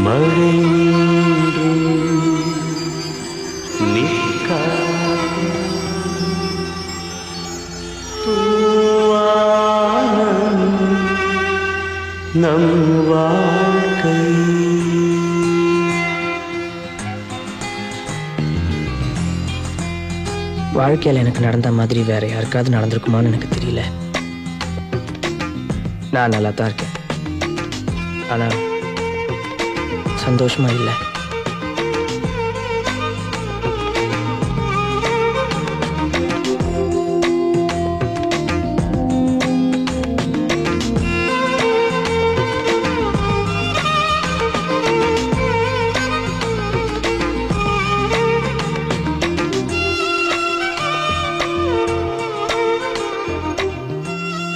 மழை நிற்காத தூவானம் நம் வாழ்க்கை. வாழ்க்கையில் எனக்கு நடந்த மாதிரி வேற யாருக்காவது நடந்திருக்குமான்னு எனக்கு தெரியல. நான் நல்லா தான் இருக்கேன், ஆனா சந்தோஷமா இல்லை.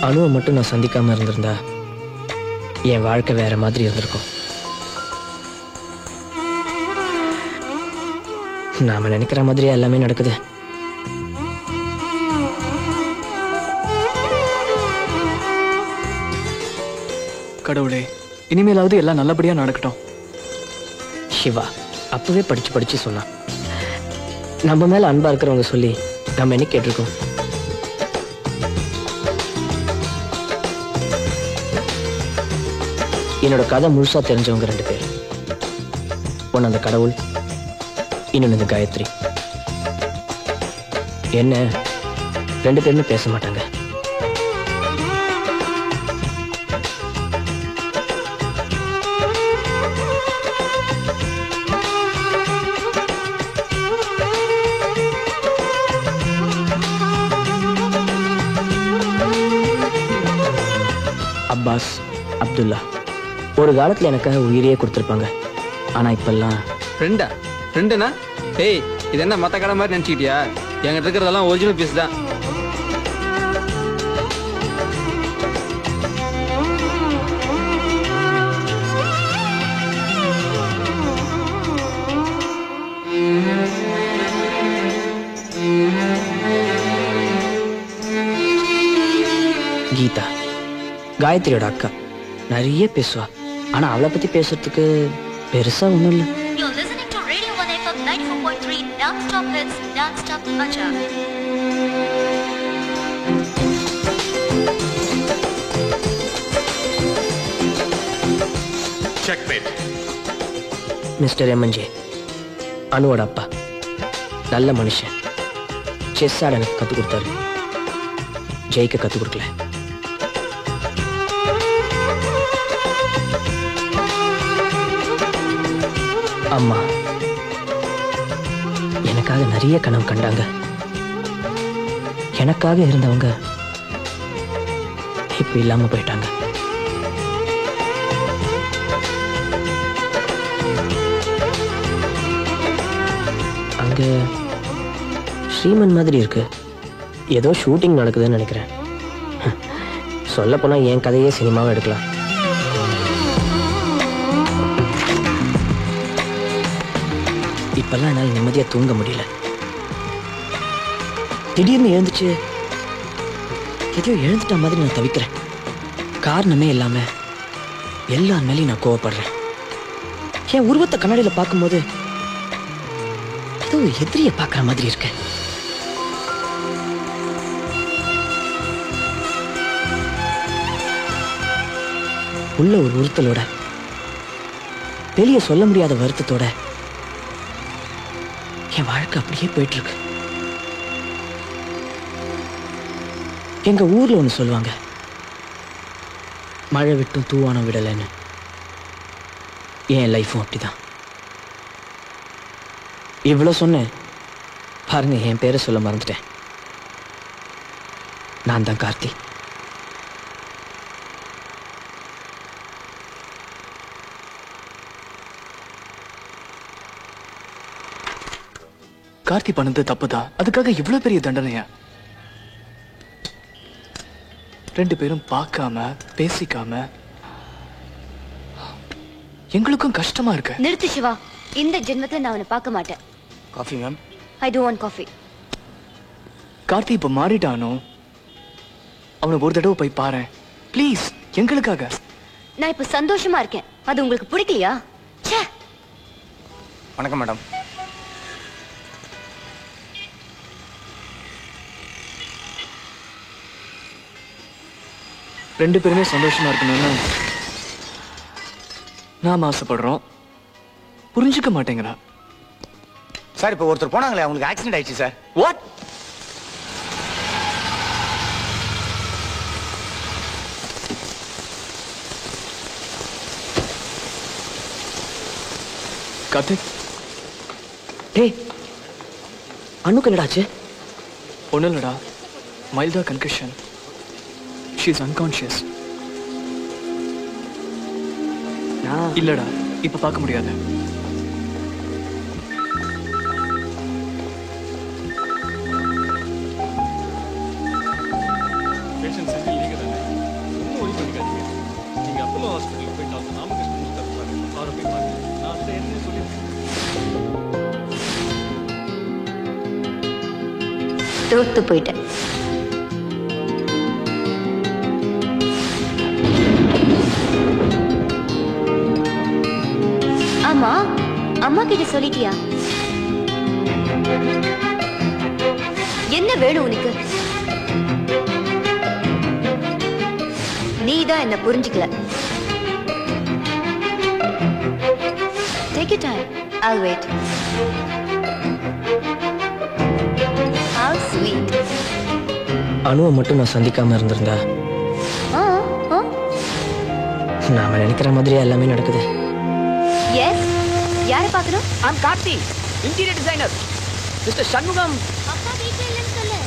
அணுவை மட்டும் நான் சந்திக்காம இருந்திருந்தா என் வாழ்க்கை வேற மாதிரி இருந்திருக்கும். நாம நினைக்கிற மாதிரியே எல்லாமே நடக்குது. கடவுளே, இனிமேலாவது எல்லாம் நல்லபடியா நடக்கட்டும். சிவா அப்பவே படிச்சு படிச்சு சொன்னான், நம்ம மேல அன்பா இருக்கிறவங்க சொல்லி நம்ம என்ன கேட்டிருக்கோம்? என்னோட கதை முழுசா தெரிஞ்சவங்க 2 பேர். ஒன்னு அந்த கடவுள், இன்னொன்னு இந்த காயத்ரி. என்ன 2 பேருமே பேச மாட்டாங்க. அப்பாஸ், அப்துல்லா ஒரு காலத்துல எனக்காக உயிரையே கொடுத்துருப்பாங்க. ஆனா இப்பெல்லாம் ஃப்ரெண்டுனா ஏய், இது என்ன மற்ற கடை மாதிரி நினச்சிக்கிட்டியா? என்கிட்ட இருக்கிறதெல்லாம் ஒரிஜினல் பீஸ் தான். கீதா காயத்ரியோட அக்கா, நிறைய பேசுவா. ஆனா அவளை பத்தி பேசுறதுக்கு பெருசா ஒண்ணும் இல்லை. You're listening to Radio 1 FM 94.3 non-stop hits, non-stop Acha. Checkmate. Mister M N J, அனுவோட அப்பா நல்ல மனுஷன். செஸ் ஆட எனக்கு கற்றுக் கொடுத்தாரு, ஜெயிக்க கற்றுக் கொடுக்கல. அம்மா எனக்காக நிறைய கனவு கண்டாங்க. எனக்காக இருந்தவங்க இப்ப இல்லாம போயிட்டாங்க. அங்க ஸ்ரீமன் மாதிரி இருக்கு, ஏதோ ஷூட்டிங் நடக்குதுன்னு நினைக்கிறேன். சொல்ல போனா என் கதையே சினிமாவை எடுக்கலாம். இப்பெல்லாம் என்னால் நிம்மதியா தூங்க முடியல. திடீர்னு எழுந்துச்சு எதையோ எழுந்துட்ட மாதிரி நான் தவிக்கிறேன். காரணமே இல்லாம எல்லார் மேலேயும் நான் கோவப்படுறேன். என் உருவத்தை கண்ணாடியில பார்க்கும்போது ஏதோ ஒரு எதிரிய பார்க்குற மாதிரி இருக்கு. உள்ள ஒரு உறுத்தலோட, வெளியே சொல்ல முடியாத வருத்தத்தோட என் வாழ்க்கை அப்படியே போயிட்டு இருக்கு. எங்க ஊர்ல ஒண்ணு சொல்லுவாங்க, மழை விட்டும் தூவானம் விடலைன்னு. என் லைஃபும் அப்படிதான். இவ்வளவு சொன்னேன் பாருங்க, என் பேரை சொல்ல மறந்துட்டேன். நான் தான் கார்த்தி. கார்த்தி பண்ணது தப்புதான், அதுக்காக இவ்வளவு பெரிய தண்டனையா? 2 பேரும் பார்க்காம பேசிக்காம எங்களுக்கும் கஷ்டமா இருக்கு. நிறுத்து சிவா, இந்த ஜென்மத்துல நான் அவனை பார்க்க மாட்டேன். Coffee ma'am. I don't want coffee. Karthi இப்ப மாறிட்டானோ, அவனை ஒரு தடவை போய் பாரு ப்ளீஸ், எங்களுக்காக. நான் இப்ப சந்தோஷமா இருக்கேன், அது உங்களுக்கு பிடிக்கலையா? ச்சே. வணக்கம் மேடம். ரெண்டு பேருமே சந்தோஷமா இருக்கணும்னு நாம ஆசைப்படுறோம். புரிஞ்சுக்க மாட்டேங்கிறா. சார் இப்போ ஒருத்தர் போனாங்களே அவங்களுக்கு ஆக்சிடென்ட் ஆயிடுச்சு சார். வாட்? கார்த்திக், டேய் அண்ணுக்கு என்னடாச்சு? ஒன்றும் இல்லடா, மைல்டா கன்கஷன். She is unconscious. இல்லடா, இப்ப பார்க்க முடியாது. தோத்து போயிட்டேன். ஆமா, அம்மா கிட்ட சொல்லிட்டியா? என்ன வேணும் உனக்கு? நீதான் என்ன புரிஞ்சுக்கல. Take your time. I'll wait. How sweet. அணுவை மட்டும் நான் சந்திக்காம இருந்திருந்தா நாம நினைக்கிற மாதிரியே எல்லாமே நடக்குது. Yes. யாரை பார்க்கணும்? I'm Karthi, interior designer. Mr. Shanmugam. அப்பா வீட்ல இல்லன்னு சொல்லு.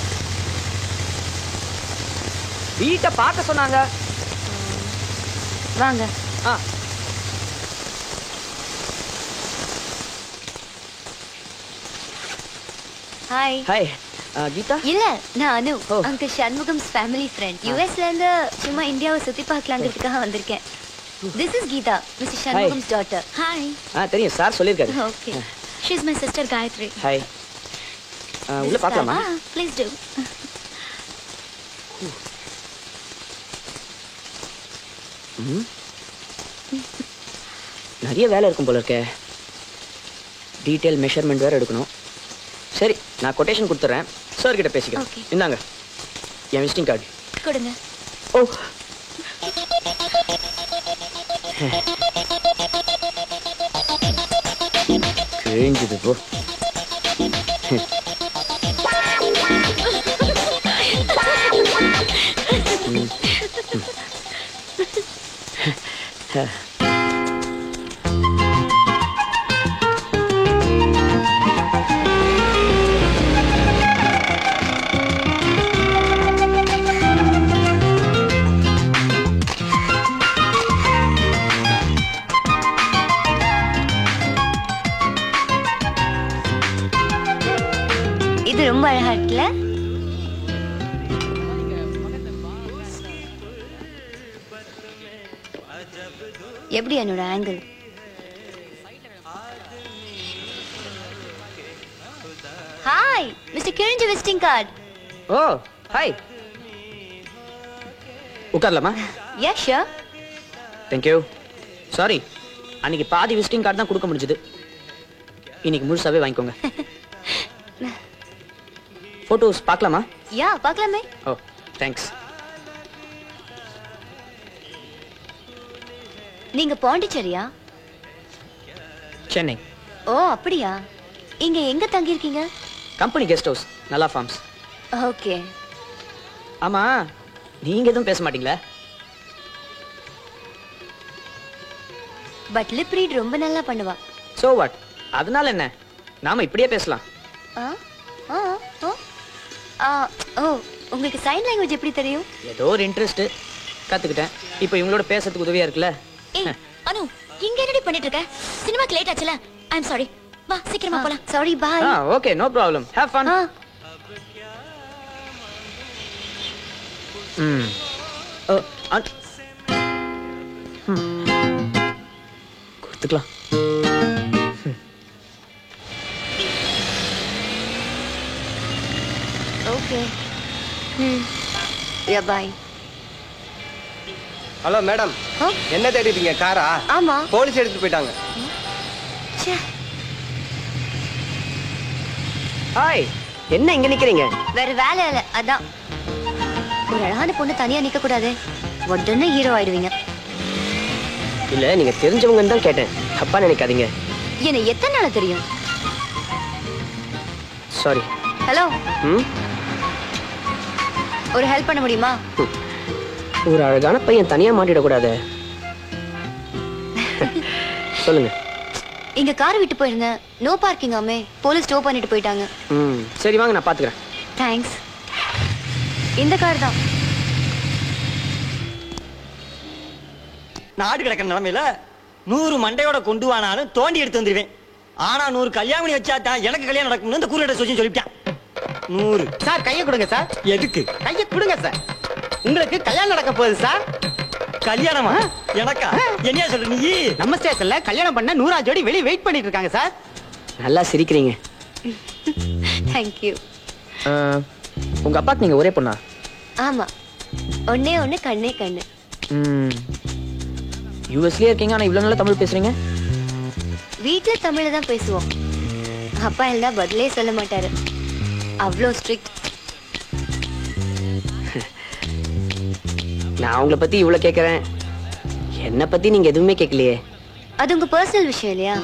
வீட்டை பார்க்க சொன்னாங்க. வாங்க. ஹாய். ஹாய் கீதா. இல்ல, நான் Anu. Uncle Shanmugam's family friend. யுஎஸ்ல இருந்து சும்மா இந்தியாவை சுத்தி பார்க்கலாங்கிறதுக்காக வந்திருக்கேன். This is Geeta, Mr. Shanmugam's daughter. Hi. தெரியும் சார் சொல்லிருக்காரு. Okay. She's my sister Gayatri. Hi. உள்ள பார்க்கலாமா? Please do. நிறைய வேலை இருக்கும் போல இருக்கே. டீடைல் மெஷர்மெண்ட் வேற எடுக்கணும். சரி, நான் கொட்டேஷன் கொடுத்துறேன். சார் கிட்ட பேசிக்கிறேன். இந்தாங்க என் விசிட்டிங் கார்டு. கொடுங்க. ஓ, கிழிஞ்சது போ. இது ரொம்ப அழகா இருக்குல்ல? எப்படி என்னோட ஆங்கிள்? ஹாய், மிஸ்டர் கிழிஞ்ச விசிட்டிங் கார்டு. Oh, hi. உட்காரலாமா? Yeah sure. தேங்க்யூ. சாரி, அன்னைக்கு பாதி விசிட்டிங் கார்டு தான் கொடுக்க முடிஞ்சது. இன்னைக்கு முழுசாவே வாங்கிக்கோங்க. போட்டோஸ் பார்க்கலாமா? யா, பார்க்கலாமே. ஓ, தேங்க்ஸ். நீங்க பாண்டிச்சேரியா? சென்னை. ஓ, அப்படியா? இங்க எங்க தங்கி இருக்கீங்க? கம்பெனி கெஸ்ட் ஹவுஸ், நல்லா ஃபார்ம்ஸ். ஓகே. ஆமா, நீங்க எதுவும் பேச மாட்டீங்களா? பட் லிப் ரீட் ரொம்ப நல்லா பண்ணுவா. So what? அதனால என்ன? நாம இப்படியே பேசலாம். ஓ, உங்களுக்கு சைன் லாங்குவேஜ் எப்படி தெரியும்? ஏதோ ஒரு இன்ட்ரெஸ்ட் கத்துக்கிட்டேன். இப்போ இவங்களோட பேசுறதுக்கு உதவியா இருக்குல்ல. ஏய் அனு, இங்க என்னடி பண்ணிட்டு இருக்க? சினிமாக்கு லேட் ஆச்சுல. I am sorry. வா சீக்கிரமா போலாம். Sorry, bye. Okay, no problem. Have fun. கொடுத்துக்கலாம். Okay. Yeah, bye. Hello madam, என்ன தேடிட்டீங்க? காரா? ஆமா. போலீஸ் எடுத்துட்டு போயிட்டாங்க. ஹாய், என்ன இங்க நிக்கிறீங்க? வேற வேலை இல்ல, அதான். ஒரு அழகான பொண்ணு தனியா நிக்க கூடாது, உடனே ஹீரோ ஆயிடுவீங்க. இல்ல, நீங்க தெரிஞ்சவங்கன்னு தான் கேட்டேன், தப்பா நினைக்காதீங்க. என்ன எத்தனை நாள் தெரியும்? சாரி. ஹலோ, ம், ஒரு ஹெல்ப் பண்ண முடியுமா? ஒரு அழகான பையன் தனியா மாட்டிடக்கூடாது. சொல்லுங்க. இங்க கார் விட்டு போயிருந்தேன், நோ பார்க்கிங் ஆமே, போலீஸ் ஸ்டோ பண்ணிட்டு போயிட்டாங்க. ம், சரி வாங்க, நான் பாத்துக்கிறேன். தேங்க்ஸ். இந்த கார் தான். நாடு கிடக்கிற நிலைமையில 100 மண்டையோட கொண்டு வானாலும் தோண்டி எடுத்து வந்துருவேன். ஆனா 100 கல்யாணி வச்சா தான் எனக்கு கல்யாணம் நடக்கும்னு இந்த கூறிட்ட சொல்லி சொல்லிவிட்டான். 100 சார் கையை கொடுங்க சார். எதுக்கு? கையை கொடுங்க சார். உங்களுக்கு கல்யாணம் நடக்க போகுது சார். கல்யாணமா? எனக்கா? என்னையா சொல்ற நீ? நம்ம ஸ்டேஷன்ல கல்யாணம் பண்ண 100 ஜோடி வெளியே வெயிட் பண்ணிட்டு இருக்காங்க சார். நல்லா சிரிக்கிறீங்க. தேங்க்யூ. உங்க அப்பாக்கு நீங்க ஒரே பொண்ணா? ஆமா, ஒன்னே ஒண்ணு, கண்ணே கண்ணு. யூஎஸ்லயே இருக்கீங்க, ஆனா இவ்வளவு நல்லா தமிழ் பேசுறீங்க. வீட்டுல தமிழ்ல தான் பேசுவோம். அப்பா இருந்தா பதிலே சொல்ல மாட்டாரு, அவ்வளோ ஸ்ட்ரிக்ட். நான் உங்களை பத்தி இவ்வளவு கேக்குறேன், என்ன பத்தி நீங்க எதுவுமே கேட்கலையே. அது உங்க பர்சனல் விஷயம் இல்லையா?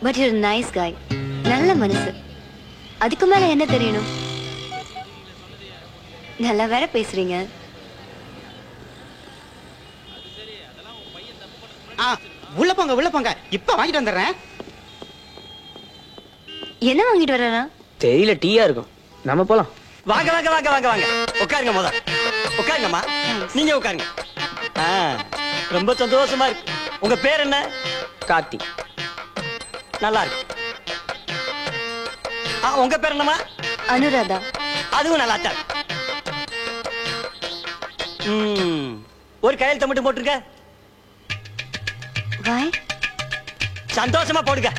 பட் யூ நைஸ் காய், நல்ல மனசு. அதுக்கு மேல என்ன தெரியணும்? நல்லா வேற பேசுறீங்க. உள்ள போங்க உள்ள போங்க, இப்ப வாங்கிட்டு வந்துடுறேன். என்ன வாங்கிட்டு வர்றா? தெரியல, டீயா இருக்கும். நம்ம போலாம். வாங்க வாங்க வாங்க வாங்க வாங்க, உட்காருங்க. முத உட்காருங்கம்மா, நீங்க உட்காருங்க. ரொம்ப சந்தோஷமா இருக்கு. உங்க பேர் என்ன? கார்த்தி. நல்லா இருக்கு. உங்க பேர் என்னம்மா? அனுராதா. அதுவும் நல்லா தான். ஒரு கையெழுத்து மட்டும் போட்டுருக்க. வாய் சந்தோஷமா போடுங்க.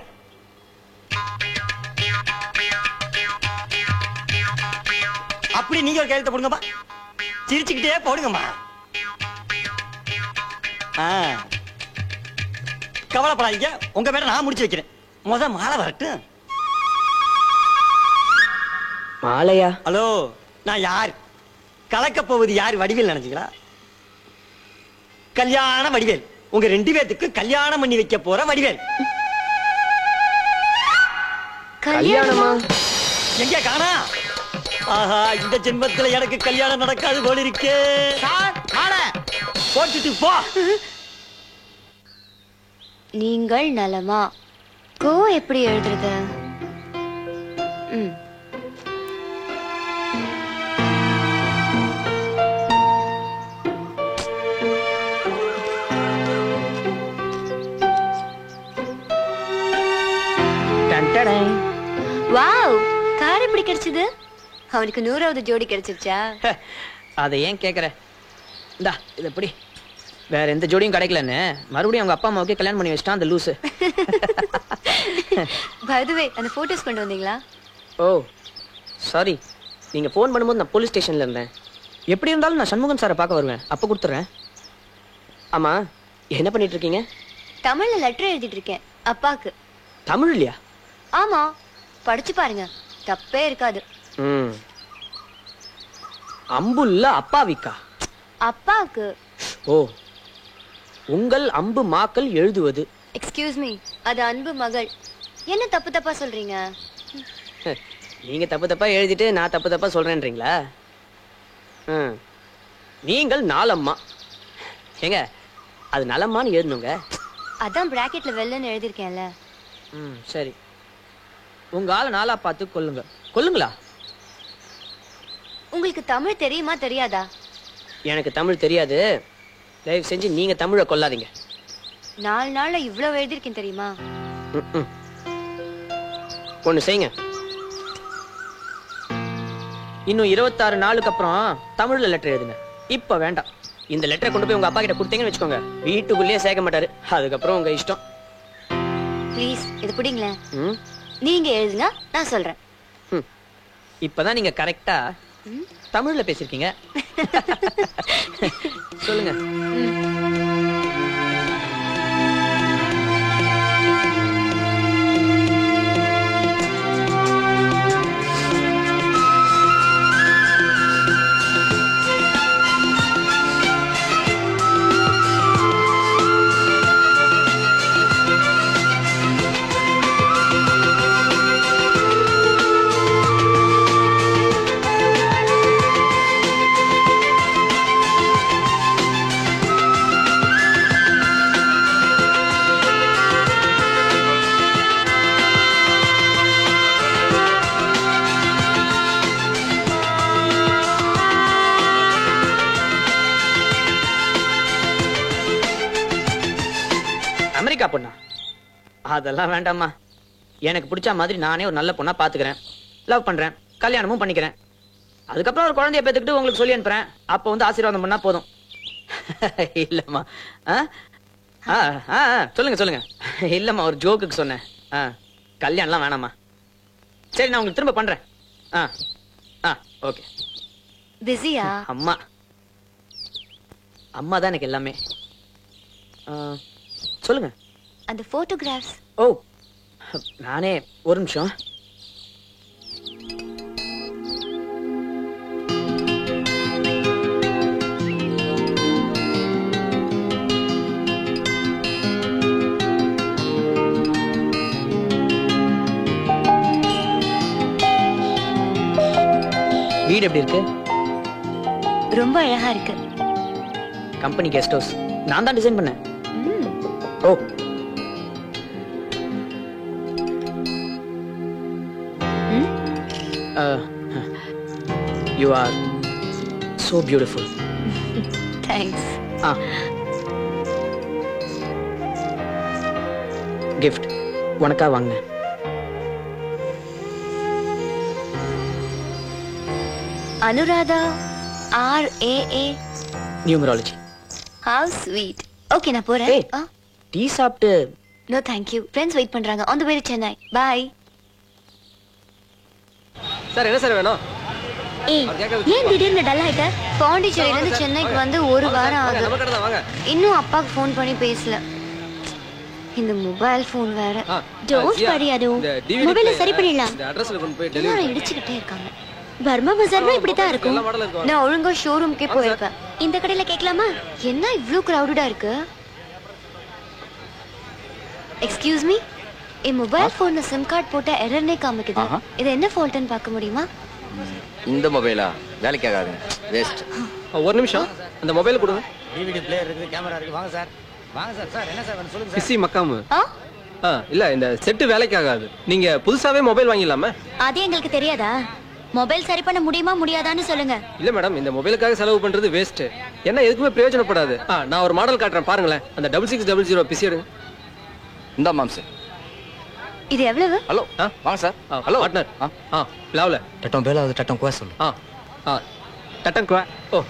அப்படி நீங்க ஒரு கையெழுத்து போடுங்கம்மா, சிரிச்சுக்கிட்டே போடுங்கம்மா. கவலைப்படாதீங்க, உங்க பேரை நான் முடிச்சு வைக்கிறேன். முத மாலை வரட்டும். மாலையா? ஹலோ, நான் யார்? கலக்க போவது யார்? வடிவேல் நினைச்சீங்களா? கல்யாண வடிவேல். உங்க 2 பேத்துக்கு கல்யாணம் பண்ணி வைக்க போற வடிவேல். கல்யாணமா? எங்க காணா? ஆஹா, இந்த ஜென்மத்துல எனக்கு கல்யாணம் நடக்காது போல இருக்கே. சார் மாலை போட்டுட்டு போ. நீங்கள் நலமா? கோ எப்படி எழுதுறது? வாவ், கார் எப்படி கிடைச்சது? அவனுக்கு 100வது ஜோடி கிடைச்சிருச்சா? அதை ஏன் கேக்குற? இந்தா இது எப்படி? வேற எந்த ஜோடியும் கிடைக்கலன்னு மறுபடியும் அவங்க அப்பா அம்மாவுக்கு கல்யாணம் பண்ணி வச்சிட்டான் அந்த லூசு. பை தி வே, அந்த போட்டோஸ் கொண்டு வந்தீங்களா? ஓ சாரி, நீங்க ஃபோன் பண்ணும்போது நான் போலீஸ் ஸ்டேஷன்ல இருந்தேன். எப்படி இருந்தாலும் நான் சண்முகம் சாரை பார்க்க வருவேன், அப்ப கொடுத்துறேன். ஆமா, என்ன பண்ணிட்டு இருக்கீங்க? தமிழ்ல லெட்டர் எழுதிட்டு இருக்கேன் அப்பாக்கு. தமிழ் இல்லையா? ஆமா, படிச்சு பாருங்க, தப்பே இருக்காது. அம்புல்ல அப்பாவிக்கா? அப்பாக்கு. ஓ, உங்கள் அம்பு மாக்கள் எழுதுவது. எக்ஸ்கியூஸ் மீ, அது அன்பு மகள். என்ன தப்பு தப்பா சொல்றீங்க? நீங்க தப்பு தப்பா எழுதிட்டு நான் தப்பு தப்பா சொல்றேன்றீங்களா? நீங்கள் நாலம்மா. ஏங்க, அது நலம்மான்னு எழுதணுங்க. அதான் பிராக்கெட்ல வெள்ளன்னு எழுதிருக்கேன்ல. சரி, உங்க ஆளை நாளா பார்த்து கொல்லுங்க. கொல்லுங்களா? உங்களுக்கு தமிழ் தெரியுமா தெரியாதா? எனக்கு தமிழ் தெரியாது, தயவு செஞ்சு நீங்க தமிழை கொல்லாதீங்க. 4 நாள்ல இவ்வளவு எழுதிருக்கேன் தெரியுமா? ஒண்ணு செய்யுங்க, இன்னும் 26 நாளுக்கு அப்புறம் தமிழ்ல லெட்டர் எழுதுங்க. இப்ப வேண்டாம். இந்த லெட்டரை கொண்டு போய் உங்க அப்பா கிட்ட கொடுத்தீங்கன்னு வச்சுக்கோங்க, வீட்டுக்குள்ளேயே சேர்க்க மாட்டாரு. அதுக்கப்புறம் உங்க இஷ்டம். ப்ளீஸ் இது பிடிங்களேன். நீங்க எழுதுங்க, நான் சொல்றேன். இப்பதான் நீங்க கரெக்டா தமிழ்ல பேசிருக்கீங்க. சொல்லுங்க. பொண்ணா? அதெல்லாம் வேண்டாம்மா. எனக்கு பிடிச்ச மாதிரி நானே ஒரு நல்ல பொண்ணா பாத்துக்கிறேன், லவ் பண்றேன், கல்யாணமும் பண்ணிக்கிறேன். அதுக்கப்புறம் ஒரு குழந்தைய பெற்றுக்கிட்டு உங்களுக்கு சொல்லி அனுப்புறேன். அப்போ வந்து ஆசீர்வாதம் பண்ணா போதும். இல்லம்மா. சொல்லுங்க சொல்லுங்க. இல்லம்மா, ஒரு ஜோக்குக்கு சொன்னேன். கல்யாணம்லாம் வேணாம்மா. சரி, நான் உங்களுக்கு திரும்ப பண்றேன். ஓகே. பிஸியா? அம்மா அம்மா தான் எனக்கு எல்லாமே. சொல்லுங்க. அந்த போட்டோகிராஃப்ஸ். ஓ, நானே ஒரு நிமிஷம். வீடு எப்படி இருக்கு? ரொம்ப அழகா இருக்கு. கம்பெனி கெஸ்ட் ஹவுஸ் நான் தான் டிசைன் பண்ணேன். Oh, you are so beautiful. Thanks. gift உனக்கா வாங்கினேன். Anuradha, RAA. Numerology. How sweet. Okay, நான் போறேன். ஏய், டீ சாப்பிட்டு. No thank you. Friends wait பண்றாங்க. On the way to Chennai. Bye. Sir என்ன சார் வேணும்? ஏய், ஏன் திடீர்னு டல் ஆயிட்ட? பாண்டிச்சேரியில இருந்து சென்னைக்கு வந்து ஒரு வாரம் ஆகுது. நம்ம கடை தான், வாங்க. இன்னும் அப்பாக்கு ஃபோன் பண்ணி பேசல. இந்த மொபைல் ஃபோன் வேற. டோஸ் படியாது. மொபைல சரி பண்ணிடலாம். இந்த அட்ரஸ்ல கொண்டு போய் டெலிவரி டெலிவரி இடிச்சிட்டே இருக்காங்க. பர்மா பஜார்னா இப்படி தான் இருக்கும். நான் ஒழுங்கா ஷோரூம்க்கே போயிருப்பேன். இந்த கடையில கேட்கலாமா? என்ன இவ்ளோ கிரவுடடா இருக்கு? எக்ஸ்கியூஸ் மீ, என் மொபைல் போன்ல சிம் கார்டு போட்ட எரர்னே காமிக்குது. இது என்ன ஃபால்ட்னு பார்க்க முடியுமா? இந்த மொபைலா வேலைக்கு ஆகாது, வேஸ்ட். ஒரு நிமிஷம், அந்த மொபைல் கொடுங்க. டிவிடி பிளேயர் இருக்குது, கேமரா இருக்கு. வாங்க சார், வாங்க சார். சார் என்ன சார் வேணும் சொல்லுங்க சார். பிசி மக்காமு. இல்ல, இந்த செட் வேலைக்கு ஆகாது. நீங்க புதுசாவே மொபைல் வாங்கிடலாமா? அது எங்களுக்கு தெரியாதா? மொபைல் சரி பண்ண முடியுமா முடியாதான்னு சொல்லுங்க. இல்ல மேடம், இந்த மொபைலுக்காக செலவு பண்றது வேஸ்ட். என்ன எதுக்குமே பிரயோஜனப்படாது. நான் ஒரு மாடல் காட்டுறேன் பாருங்களேன். அந்த 6600 பிசி எடுங்க. இந்த மாம்ஸ். இது எவ்வளவு? ஹலோ, வாங்க சார். Hello partner. லாவ்ல டட்டம் பேல அது டட்டம் கோஸ் சொல்லு. டட்டன் குவா. ஓ,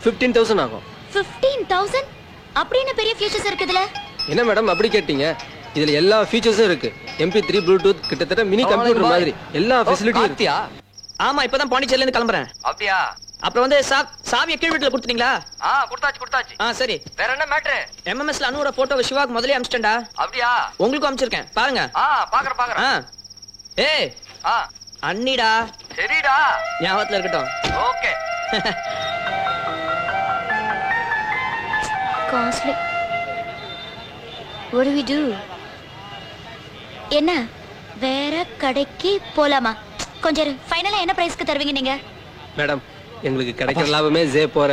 15,000 ஆகும். 15,000? அப்படி என்ன பெரிய ஃபீச்சர்ஸ் இருக்குதுல? என்ன மேடம் அப்படி கேட்டீங்க? இதுல எல்லா ஃபீச்சர்ஸும் இருக்கு. MP3, ப்ளூடூத், கிட்டத்தட்ட மினி கம்ப்யூட்டர் மாதிரி எல்லா ஃபெசிலிட்டியும் இருக்கு. ஆமா, இப்பதான் பாண்டிச்சேரியில இருந்து கிளம்புறேன். அப்படியா? அப்புறம் வந்து சாவியை கீழ் வீட்டுல கொடுத்துட்டீங்களா? கொடுத்தாச்சு. சரி. வேற என்ன மேட்ரு? MMSல அனுர போட்டோ சிவாக்கு முதல்ல அனுப்பிச்சிட்டேன்டா. அப்படியா? உங்களுக்கும் அனுப்பிச்சிருக்கேன், பாருங்க. பாக்குறேன். ஏய், அண்ணிடா. சரிடா, ஞாபகத்துல இருக்கட்டும். Okay. Costly. What do we do? என்ன வேற கடைக்கு போலாமா? கொஞ்சம் ஃபைனலா என்ன பிரைஸ்க்கு தருவீங்க நீங்க? மேடம், எங்களுக்கு கிடைக்கிற லாபமே ஜே போற.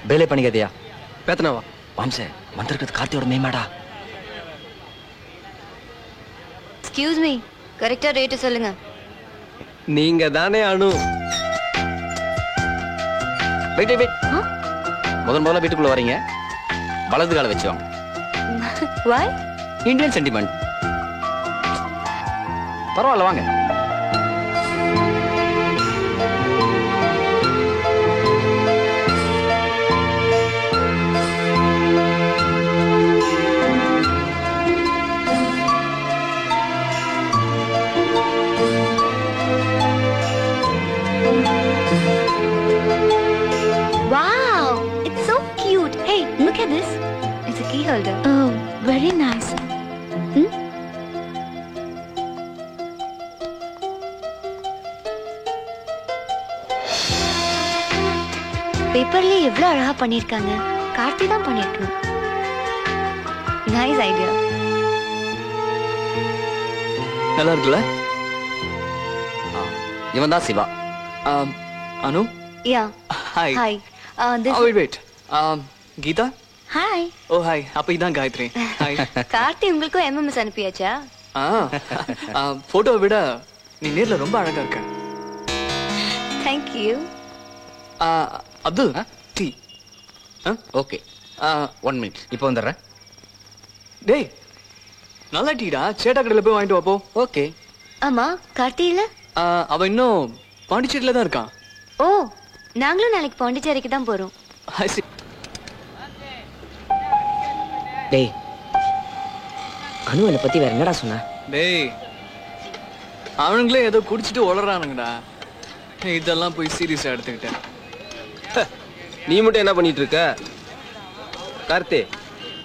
பேலே பண்ணிக்கதியா? பேத்தனாவா? மாம்சே, வந்திருக்கிறது கார்த்தியோட மேமாடா. எக்ஸ்கியூஸ் மீ, கரெக்ட்டா ரேட் சொல்லுங்க. நீங்க தானே அனு. வெயிட். முதல்ல வீட்டுக்குள்ள வரீங்க, வலது கால வச்சு வாங்க. Why? Indian sentiment. பரவாயில்ல, வாங்க. Wow, it's so cute. Hey, look at this. It's a key holder. Oh, very nice. பேப்பர்ல எவ்வளவு அழகா பண்ணிருக்காங்க. கார்த்தி தான் பண்ணிருக்கணும். Nice idea. நல்லா இருக்குல்ல? இவன் தான் Siva. Anu. Yeah. Hi. Hi. Wait. Geetha. Hi. Oh hi. அப்ப இதான் காயத்ரி. ஹாய். கார்த்தி உங்களுக்கும் MMS அனுப்பியாச்சா? போட்டோவை விட நீ நேர்ல ரொம்ப அழகா இருக்க. Thank you. Abdul, tea. Okay, 1 minute. இப்போ வந்துடுறேன். டேய் நல்லா டீடா சேட்டா கடையில் போய் வாங்கிட்டு வாப்போ. ஓகே. ஆமா கார்த்தியில அவன் இன்னும் பாண்டிச்சேரியில தான் இருக்கான். ஓ நாங்களும் நாளைக்கு பாண்டிச்சேரிக்கு தான் போறோம். டேய் அனு என்னை பத்தி வேற என்னடா சொன்ன? டேய் அவனுங்களே ஏதோ குடிச்சிட்டு உளறானுங்கடா. இதெல்லாம் போய் சீரியஸா எடுத்துக்கிட்டேன். நீ மட்டும் என்ன பண்ணிட்டு இருக்க? கார்த்தி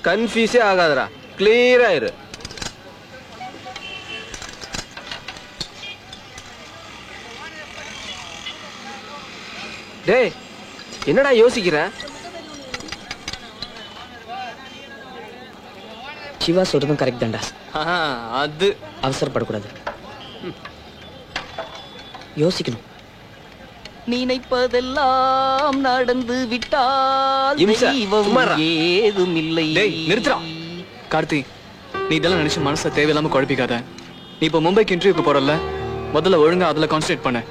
கன்ஃபியூஸே ஆகாதடா, கிளியரா இரு. டேய் என்னடா யோசிக்கிற? சிவா சொல்றதும் கரெக்ட் தான்டா. அது அவசரப்படக்கூடாது, யோசிக்கணும். நினைப்பதெல்லாம் நடந்து விட்டால் ஏதும் இல்லை. நிறுத்துறா கார்த்தி, நீ இதெல்லாம் நினைச்சு மனசை தேவையில்லாம குழப்பிக்காத. நீ இப்ப மும்பைக்கு இன்டர்வியூக்கு போறல, முதல்ல ஒழுங்கா அதுல கான்சென்ட்ரேட் பண்ண.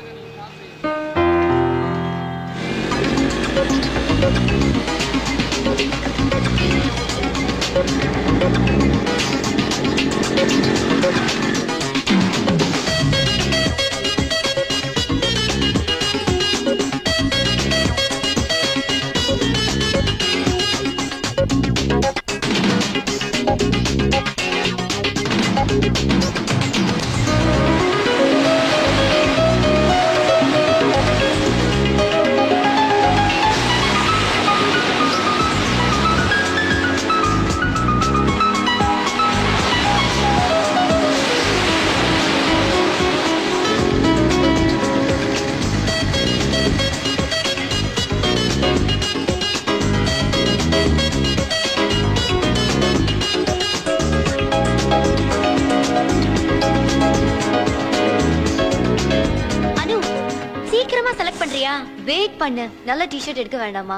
வெயிட் பண்ணு, நல்ல டி-ஷர்ட் எடுக்க வேண்டாமா?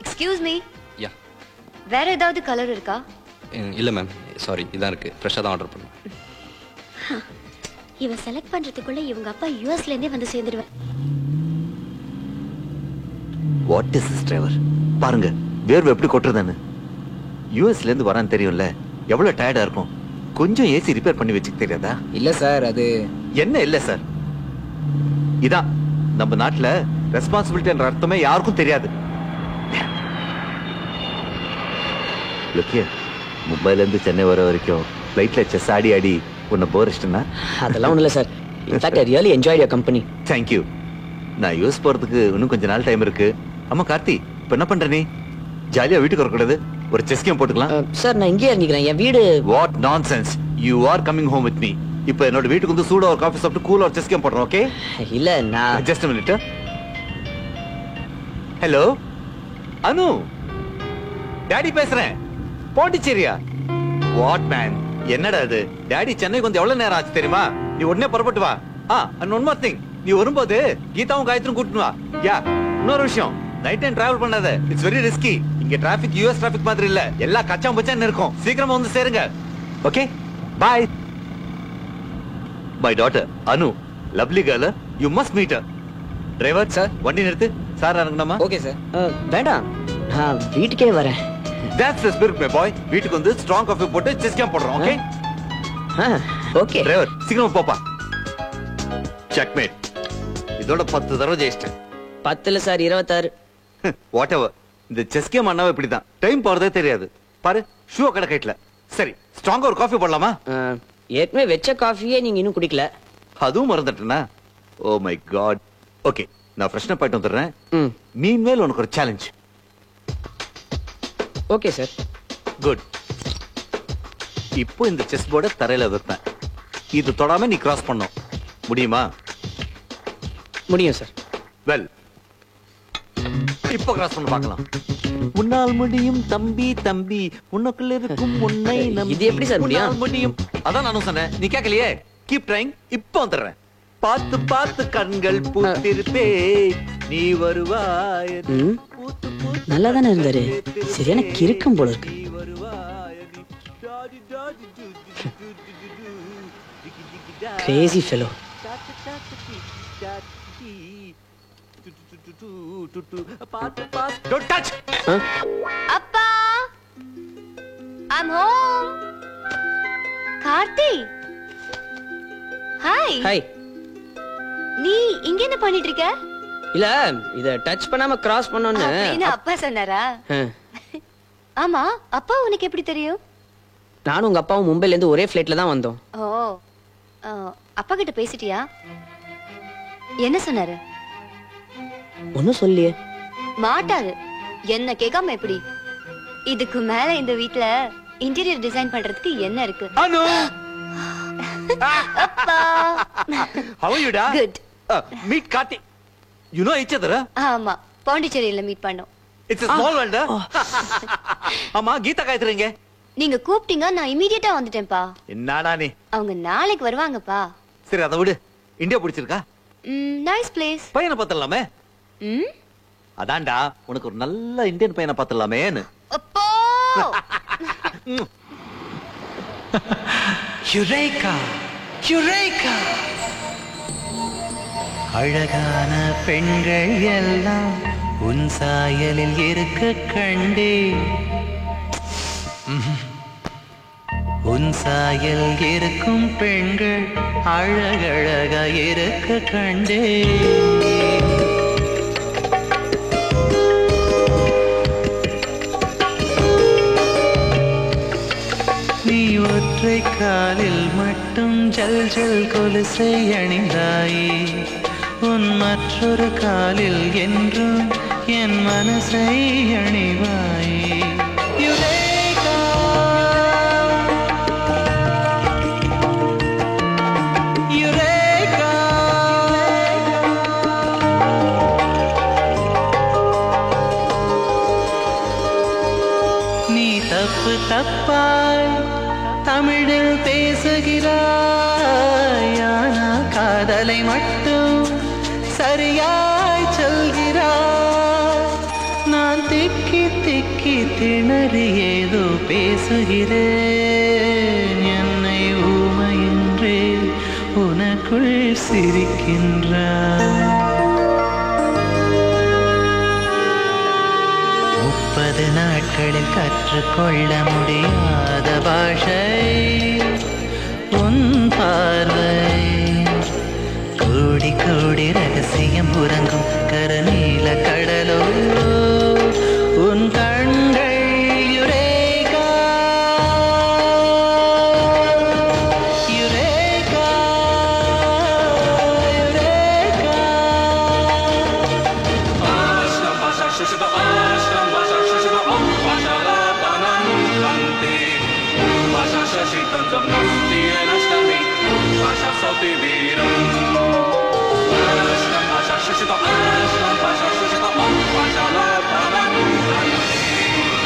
எக்ஸ்கியூஸ் மீ, யா வேற ஏதாவது கலர் இருக்கா? இல்ல மேம், சாரி, இதான் இருக்கு. ஃப்ரெஷ்ஷா தான் ஆர்டர் பண்ணேன். இவன் செலக்ட் பண்றதுக்குள்ள இவங்க அப்பா யுஎஸ்ல இருந்தே வந்து சேர்ந்துடுவார். What is this driver? பாருங்க வேர்வை எப்படி கொட்டுறதுன்னு. யுஎஸ்ல இருந்து வரான்னு தெரியும்ல, எவ்வளவு டயர்டா இருக்கும். கொஞ்சம் ஏசி ரிப்பேர் பண்ணி வச்சுக்க தெரியாதா? இல்ல சார், அது என்ன இல்ல சார்? இதான் நம்ம நாட்டுல ரெஸ்பான்சிபிலிட்டி என்ற அர்த்தமே யாருக்கும் தெரியாது. மும்பைல இருந்து சென்னை வர வரைக்கும் ஃளைட்ல செஸ் ஆடி ஆடி உன்னை போர் அடிச்சிட்டேனா? அதெல்லாம் ஒண்ணும் இல்ல sir. In fact I really enjoyed your company. Thank you. நான் யூஎஸ் போறதுக்கு இன்னும் கொஞ்ச நாள் டைம் இருக்கு. அம்மா கார்த்தி, இப்ப என்ன பண்ற நீ? ஜாலியா வீட்டுக்கு வரக்கூடாது, ஒரு செஸ் கேம் போட்டுக்கலாம். சார் நான் இங்கே இறங்கிக்கிறேன், என் வீடு. What nonsense, you are coming home with me. இப்போ என்னோட வீட்டுக்கு வந்து சூடா ஒரு காஃபி சாப்பிட்டு கூலா ஒரு செஸ் கேம் போடுறோம், ஓகே? இல்ல நான் just a minute. Hello Anu, daddy பேசுறேன். பாண்டிச்சேரியா? வாட் மேன், என்னடா இது? டாடி சென்னைக்கு வந்து எவ்வளவு நேரம் ஆச்சு தெரியுமா? நீ உடனே புறப்பட்டு வா. and one more thing, நீ வரும்போது கீதாவும் காயத்ரியும் கூட்டிட்டு வா. யா, இன்னொரு விஷயம், நைட் டைம் டிராவல் பண்ணாத, இட்ஸ் வெரி ரிஸ்கி. இங்க டிராபிக் யுஎஸ் டிராபிக் மாதிரி இல்ல, எல்லா கச்சாம் பச்சான்னு இருக்கும். சீக்கிரமா வந்து சேருங்க, okay? Bye. My daughter Anu, lovely girl, you must meet her. Driver sir, வண்டி நிறுத்து. சார் இறங்கணுமா? Okay sir. வேண்டாம், நான் வீட்டுக்கே வரேன். That's the spirit my boy. வீட்டுக்கு வந்து ஸ்ட்ராங் காஃபி போட்டு செஸ் கேம் போடுறோம், ஓகே? ஓகே. டிரைவர் சீக்கிரமா போப்பா. செக்மேட். இதோட 10 தடவை ஜெயிச்சிட்டேன். 10 இல்ல சார், 26. What ever. இந்த செஸ் கேம் அண்ணாவே இப்படிதான், டைம் போறதே தெரியாது. பாரு, ஷூ கடை கைட்ல. சரி, ஸ்ட்ராங்கா ஒரு காஃபி போடலாமா? ஏற்கனவே வெச்ச காஃபியே நீங்க இன்னும் குடிக்கல. அதுவும் மறந்துட்டேனா? Oh my God. ஓகே, நான் ஃப்ரெஷ்னா போயிட்டு வந்துடுறேன். மீன்வேல் உனக்கு ஒரு சேலஞ்ச். Okay sir. குட். இப்போ இந்த செஸ் போர்டை தரையில வைப்பேன். இது தொடாம நீ கிராஸ் பண்ணும். முடியுமா? முடியும் சார். வெல், இப்போ கிராஸ் பண்ண பார்க்கலாம். உன்னால் முடியும் தம்பி தம்பி, உனக்குள்ள இருக்கும் உன்னை நம்பி. இது எப்படி சார் முடியும்? முடியும். அதான் நானும் சொன்னேன், நீ கேட்கலையே. Keep trying. இப்போ வந்துடுறேன். பார்த்து பார்த்து கண்கள் பூத்திருப்பே, நீ வருவாய். நல்லா தானே இருந்தாரு, சரியான கிறுக்கம் போல இருக்கு. Crazy fellow. Don't touch. அப்பா I'm home. Karthi. Hi. Hi. நீ இங்க என்ன பண்ணிட்டு இருக்க? இல்ல இத டச் பண்ணாம கிராஸ் பண்ணனும்னு அப்பா சொன்னாரா? ஆமா, அப்பா உனக்கு எப்படி தெரியும்? நானும் உங்க அப்பாவும் மும்பைல இருந்து ஒரே ஃளைட்ல தான் வந்தோம். ஓ. அப்பா கிட்ட பேசிட்டியா? என்ன சொன்னாரு? ஒண்ணும் சொல்லியே. மாட்டாரு. என்ன கேட்காம எப்படி? இதுக்கு மேல இந்த வீட்ல இன்டீரியர் டிசைன் பண்றதுக்கு என்ன இருக்கு? அனு. அப்பா. How are you da? Good. Meet Karthi. You know each other? ஆமா, பாண்டிச்சேரியில மீட் பண்ணோம். It's a small world. ஆமா, கீதா காயத்ரிங்க. நீங்க கூப்பிட்டீங்க, நான் இமிடியேட்டா வந்துட்டேன்ப்பா. என்னடா நீ? அவங்க நாளைக்கு வருவாங்கப்பா. சரி, அத விடு. இந்தியா பிடிச்சிருக்கா? Nice place. பையனை பார்த்தலாமே. அதான்டா, உனக்கு ஒரு நல்ல இந்தியன் பையனை பார்த்தலாமேன்னு. அப்பா. Eureka eureka. அழகான பெண்கள் எல்லாம் உன் சாயலில் இருக்க கண்டே. உன் சாயல் இருக்கும் பெண்கள் அழகழகா இருக்க கண்டே. நீ ஒற்றை காலில் மட்டும் ஜல் ஜல் கொலுசை அணிந்தாயே. உன் மற்றொரு காலில் என்றும் என் மனசை அணிவாயே. Eureka eureka. நீ தப்பு தப்பாய் தமிழில் பேசுகிறாய். ஆனா காதலை மட்டும் சரியாய் சொல்கிறாய். நான் திக்கி திக்கி திணறி ஏதோ பேசுகிறேன். என்னை ஊமையின்றே உனக்குள் சிரிக்கின்றாய். 30 நாட்களில் கற்றுக்கொள்ள முடியாத பாஷை உன் பார்வை. கோடி கோடி ரகசியம் உறங்கும் கருநீல கடலோ உன் கண்கள். Eureka eureka eureka.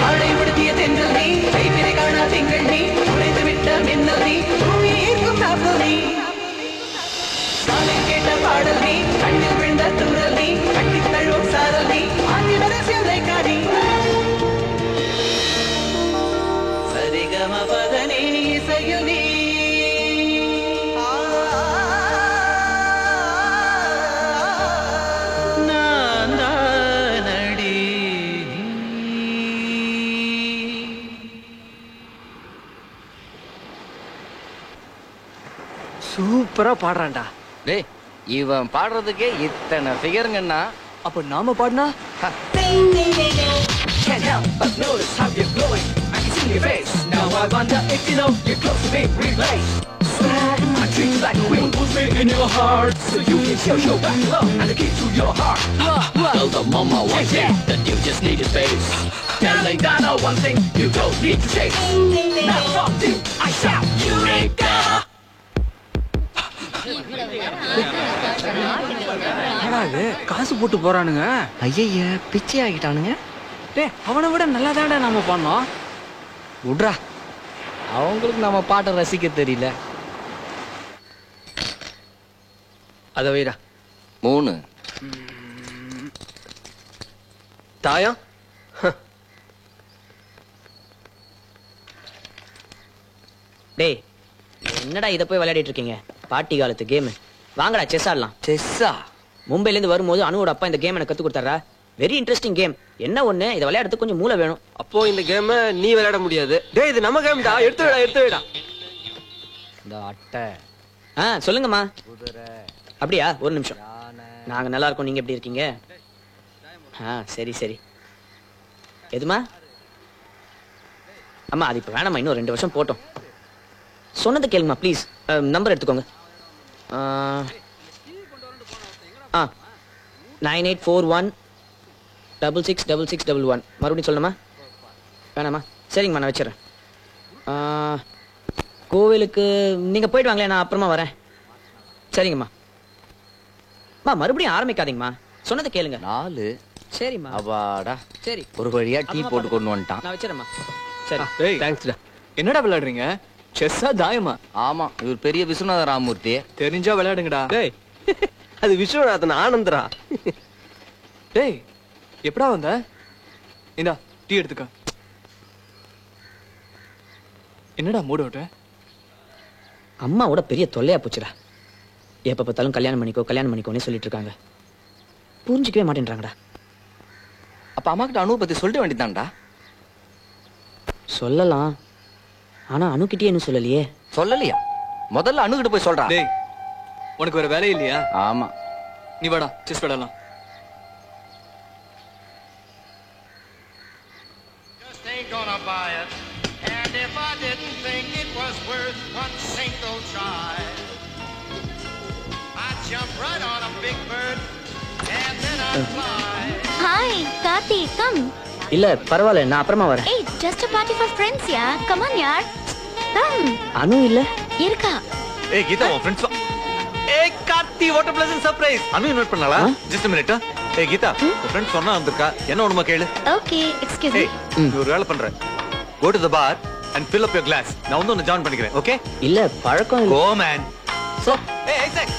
அடைபடுத்திய தென்றல் நீ, கைப்பிறை காணா திங்கள் நீ, உடைத்து விட்ட மின்னல் நீ, பூமியை ஈர்க்கும் காப்பு நீ. காலில் கேட்ட பாடல் நீ, கண்ணில் விழுந்த தூரல் நீ, கட்டித் தழுவும் சாரல் நீ, ஆங்கில ரசியம் லைக்கா நீ. சரிகம பதனி இசையில் நீ. சூப்பரா பாடுறான்டா. டேய், இவன் பாடுறதுக்கே இத்தனை ஃபிகருங்கன்னா அப்ப நாம பாடினா? Can't help but notice how you're glowing. I can see your face. Now I wonder if you know you're close to being replaced. I treat you like a wind will be in your heart, so you can show back love and the key to your heart. Tell the mama one thing that you just need is space. Telling Donna one thing you don't need to chase. Now from you I shout Eureka. காசு போட்டு போறானுங்க. ஐய பிச்சை ஆகிட்டானுங்க. டேய், அவனை விட நல்லா தான்டா நாம பண்ணோம். விட்றா, அவங்களுக்கு நம்ம பாட்டை ரசிக்க தெரியல. அத வைடா. 3 தாயம். டேய், என்னடா இதை போய் விளையாடிட்டு இருக்கீங்க? பாட்டி காலத்து கேம். வாங்கடா செஸ் ஆடலாம். செஸ்ஸா? மும்பைல இருந்து வரும்போது அனுவோட அப்பா இந்த கேம் எனக்கு கத்து கொடுத்தாரா. Very interesting game. என்ன ஒண்ணு, இதை விளையாடுறதுக்கு கொஞ்சம் மூளை வேணும். அப்போ இந்த கேம் நீ விளையாட முடியாது. டேய் இது நம்ம கேம்டா. எடுத்து விடா. இந்த அட்டை. சொல்லுங்கம்மா. அப்படியா, ஒரு நிமிஷம். நாங்க நல்லா இருக்கோம், நீங்க எப்படி இருக்கீங்க? சரி சரி. எதுமா? அம்மா அது இப்ப வேணாம்மா, இன்னும் 2 வருஷம் போட்டோம். சொன்னது கேளுங்கம்மா ப்ளீஸ். நம்பர் எடுத்துக்கோங்க. 9841666611. மறுபடியும் சொல்லணுமா? வேணாமா? சரிங்கம்மா, நான் வச்சிடறேன். கோவிலுக்கு நீங்க போயிட்டு வாங்களேன், நான் அப்புறமா வரேன். சரிங்கம்மா. மறுபடியும் ஆரம்பிக்காதீங்கம்மா, சொன்னதை கேளுங்க. 4. சரிம்மா. அப்பாடா, சரி ஒரு வழியா டீ போட்டு கொண்டு வந்துட்டான். நான் வச்சிடறேம்மா. சரி. டேய் தேங்க்ஸ்டா. என்னடா விளையாடுறீங்க? செஸ்ஸா தாயமா? ஆமா, இவர் பெரிய விஸ்வநாத ராமூர்த்தி. தெரிஞ்சா விளையாடுங்கடா. டேய் அது விஸ்வநாதன் ஆனந்தரா. டேய் எப்படா வந்த? இந்தா டீ எடுத்துக்க. என்னடா மூட் அவுட்? அம்மாவோட பெரிய தொல்லையா போச்சுடா. எப்ப பார்த்தாலும் கல்யாணம் பண்ணிக்கோன்னு சொல்லிட்டு இருக்காங்க. புரிஞ்சிக்கவே மாட்டேன்றாங்கடா. அப்ப அம்மா கிட்ட அனு பத்தி சொல்லிட்டு வேண்டியதான்டா. சொல்லலாம், ஆனா அணுகிட்டே இன்னும் சொல்லலையே. சொல்லலையா? முதல்ல அணுகிட்ட போய் சொல்றா. டேய் உனக்கு வேற வேலை இல்லையா? ஆமா, நீ வாடா செஸ் விளையாடலாம். Ain't gonna buy it, and if I didn't think it was worth one single try, I'd jump right on a big bird and then I'd fly. Hi, Karthi, come. இல்ல பரவாயில்ல, நான் அப்புறமா வரேன். Hey, just a party for friends, yeah. Come on, yaar. Come. அனு இல்ல இருக்கா? ஏய் கீதா, உன் friends. ஏய் Karthi, what a pleasant surprise. அனு இன்வைட் பண்ணாளா? Just a minute. ஏய் கீதா, உன் ஃப்ரெண்ட்ஸ் சொன்னா வந்திருக்கா. என்ன ஒண்ணுமா கேளு. Okay, excuse me. ஏய் நீ ஒரு வேலை பண்ற. Go to the bar and fill up your glass. நான் வந்து உன்னை ஜாயின் பண்ணிக்கிறேன். ஓகே? இல்ல பழக்கம் இல்ல. Go man. So, hey Isaac.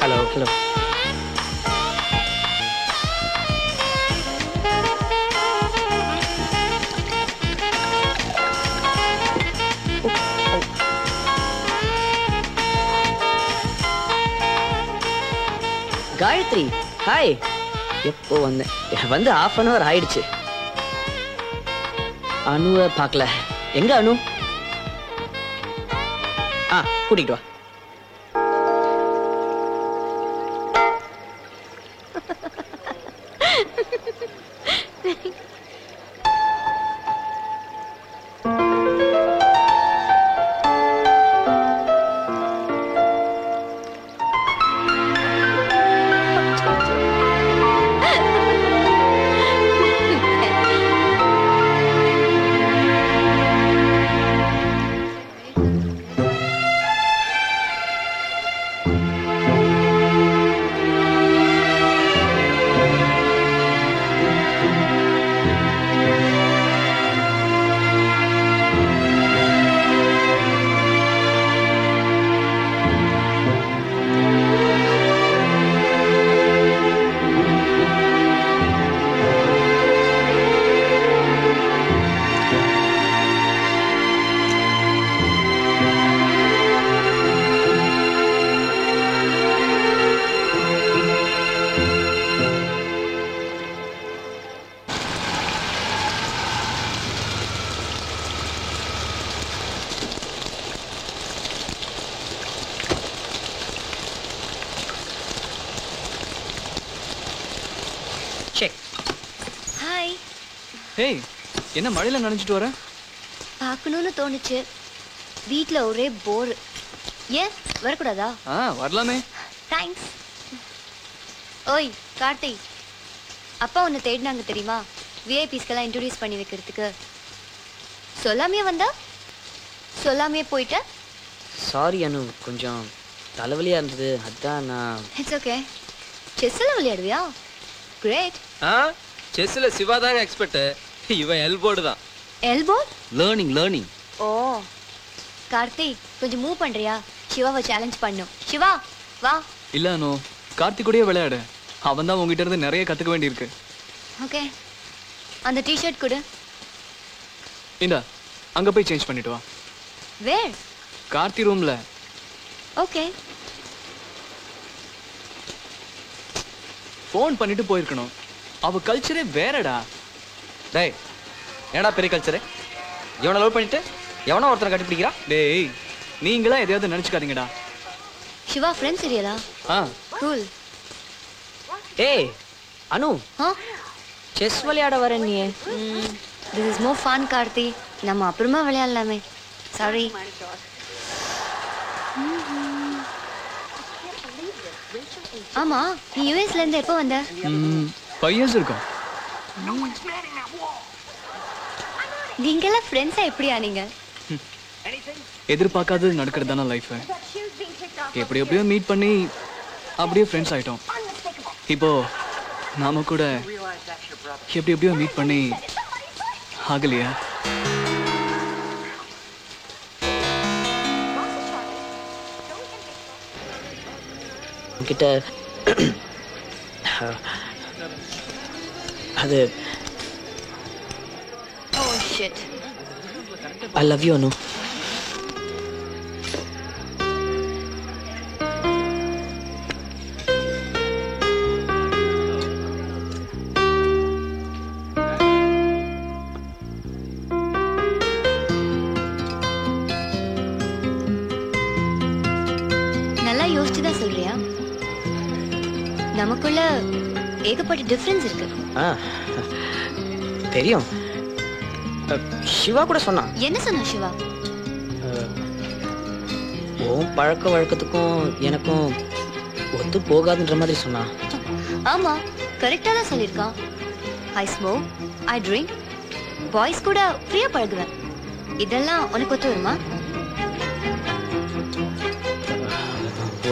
Hello. Gayathri, hi. எப்போ வந்து 1/2 hour ஆயிடுச்சு. அனுவை பார்க்கல. எங்க அனு? கூட்டிட்டு வா. ஹாய். ஹேய் என்ன மழையில நனைஞ்சிட்டு வர? பார்க்கணும்னு தோணுச்சு. வீட்ல ஒரே போர். ஏன் வரக்கூடாதா? வரலாமே. தேங்க்ஸ். ஓய் கார்த்தி, அப்பா உன்னை தேடினாங்க தெரியுமா? விஐபிஸ்க்கெல்லாம் இன்ட்ரோடியூஸ் பண்ணி வைக்கிறதுக்கு. சொல்லாமே வந்தா, சொல்லாமே போயிட்ட. சாரி அனு, கொஞ்சம் தலைவலியா இருந்தது, அதான் நான். It's okay. செஸ்ஸில் விளையாடுவியா? கிரேட். செஸ்ல சிவா தாங்க எக்ஸ்பர்ட். இவன் எல்போர்டு தான். எல்போர்ட்? லேர்னிங். ஓ கார்த்தி, கொஞ்சம் மூவ் பண்றியா? சிவாவை சேலஞ்ச் பண்ணும். சிவா வா. இல்ல அனு, கார்த்திக் கூடயே விளையாடு. அவன் தான் உங்ககிட்ட இருந்து நிறைய கத்துக்க வேண்டியிருக்கு. ஓகே அந்த டி-ஷர்ட் கொடு. இந்தா அங்க போய் சேஞ்ச் பண்ணிட்டு வா. வேர்? கார்த்தி ரூம்ல. ஓகே. ஃபோன் பண்ணிட்டு போயிருக்கணும். அவ கல்ச்சரே வேறடா. டேய் என்னடா பெரிய கல்ச்சரு? எவனை லவ் பண்ணிட்டு எவனோ ஒருத்தனை கட்டி பிடிக்கிறா? டேய் நீங்களா எதையாவது நினைச்சுக்காதீங்கடா. சிவா ஃப்ரெண்ட் சரியலா? கூல். ஏய் அனு, செஸ் விளையாட வரேன் நீ. This is more fun Karthi. நம்ம அப்புறமா விளையாடலாமே. சாரி. ஆமா நீ யுஎஸ்ல இருந்து எப்போ வந்த? 5 years இருக்கும். நீங்கெல்லாம் ஃப்ரெண்ட்ஸா எப்படி ஆனீங்க? எதிர்பார்க்காதது நடக்கிறது தானே லைஃப். எப்படி எப்படியோ மீட் பண்ணி அப்படியே ஃப்ரெண்ட்ஸ் ஆயிட்டோம். இப்போ நாம கூட எப்படி எப்படியோ மீட் பண்ணி ஆகலையா? கிட்ட அது Oh shit. I love you அனு. நல்லா யோசிச்சுதான் சொல்றியா? நமக்குள்ள ஏகப்பட்ட டிஃபரன்ஸ் இருக்கு. தெரியும். சிவா கூட சொன்னான். என்ன சொன்னா சிவா? உன் பழக்க வழக்கத்துக்கும் எனக்கும் ஒத்து போகாதுன்ற மாதிரி சொன்னான். ஆமா கரெக்டா தான் சொல்லிருக்கான். ஐ ஸ்மோக், ஐ ட்ரிங்க், பாய்ஸ் கூட ஃப்ரீயா பழகுவேன். இதெல்லாம் உனக்கு ஒத்து வருமா?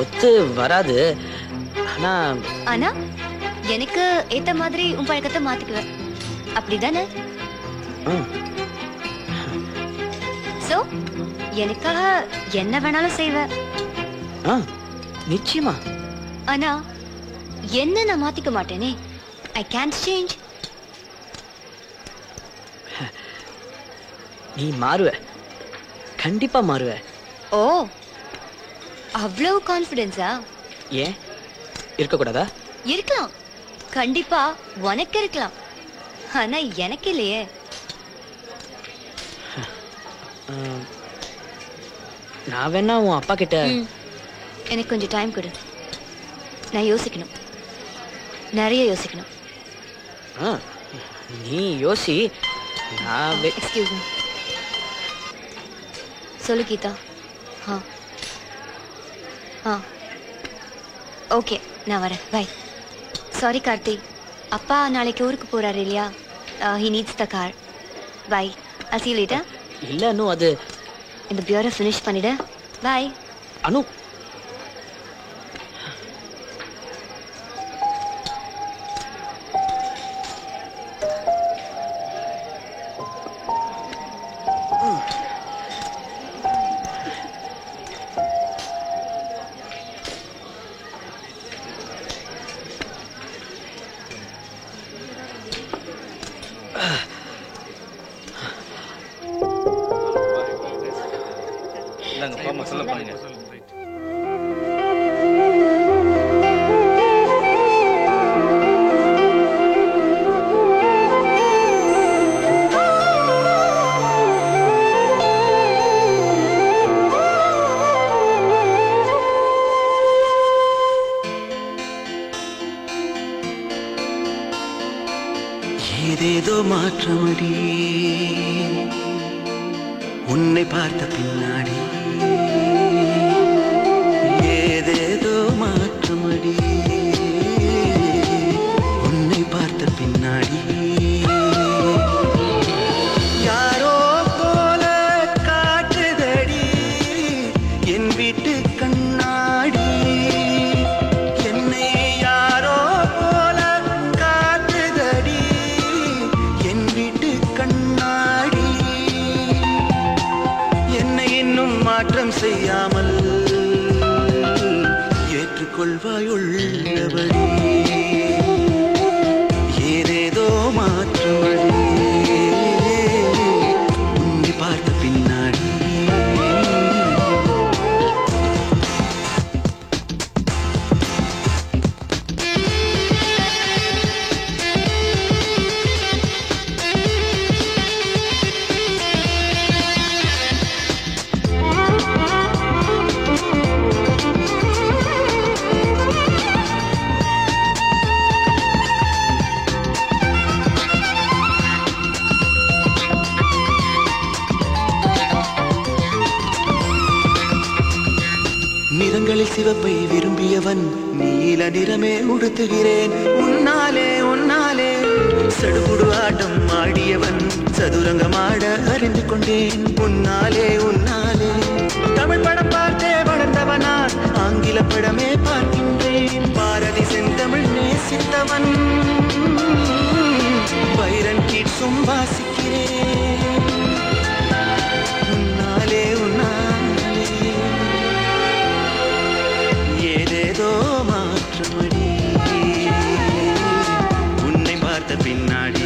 ஒத்து வராது. ஆனா எனக்கு ஏத்த மாதிரி உன் பழக்கத்தை மாத்திக்குவேன். அப்படிதானே? சோ எனக்காக என்ன வேணாலும் செய்வேன். நிச்சயமா. ஆனா என்ன நான் மாத்திக்க மாட்டேனே. ஐ can't change. நீ மாறுவ, கண்டிப்பா மாறுவ. ஓ அவ்வளவு கான்ஃபிடன்ஸா? ஏன் இருக்கக்கூடாதா? இருக்கலாம், கண்டிப்பா உனக்கு இருக்கலாம். ஆனா எனக்கு இல்லையே. நான் வேணா உன் அப்பா கிட்ட. எனக்கு கொஞ்சம் டைம் கொடு. நான் யோசிக்கணும், நிறைய யோசிக்கணும். நீ யோசி. Excuse me. சொல்லு கீதா. ஓகே நான் வரேன். பை. சாரி கார்த்தி, அப்பா நாளைக்கு ஊருக்கு போறாரு இல்லையா? He needs the car. Bye. I'll see you later. இல்ல அனு, அது இந்த பியூரை ஃபினிஷ் பண்ணிடு. பை அனு. ஏதேதோ மாற்றமடி உன்னை பார்த்த பின்னாடி, ஏதேதோ மாற்றமடி உன்னை பார்த்த பின்னாடி. யாரோ போல காட்டுதடி என் வீட்டு கண்ணாடி. என்னை யாரோ போல காட்டுதடி என் வீட்டு கண்ணாடி. என்னை இன்னும் மாற்றம் செய்யாமல் ஏற்றுக்கொள்வாய் உள்ளபடி. ஏதேதோ நிறங்களில் சிவப்பை விரும்பியவன் நீல நிறமே உடுத்துகிறேன் உன்னாலே உன்னாலே சடுகுடு ஆட்டம் ஆடியவன் சதுரங்கமாட அறிந்து கொண்டேன் உன்னாலே உன்னாலே தமிழ் படம் பார்த்தே வளர்ந்தவனான் ஆங்கில படமே பார்க்கின்றேன் பாரதி செந்தமிழ் நேசித்தவன் பைரன் கீட்ஸும் வாசிக்கிறேன் உன்னாலே உன்னாலே ஏதேதோ மாற்றமடி உன்னை பார்த்த பின்னாடி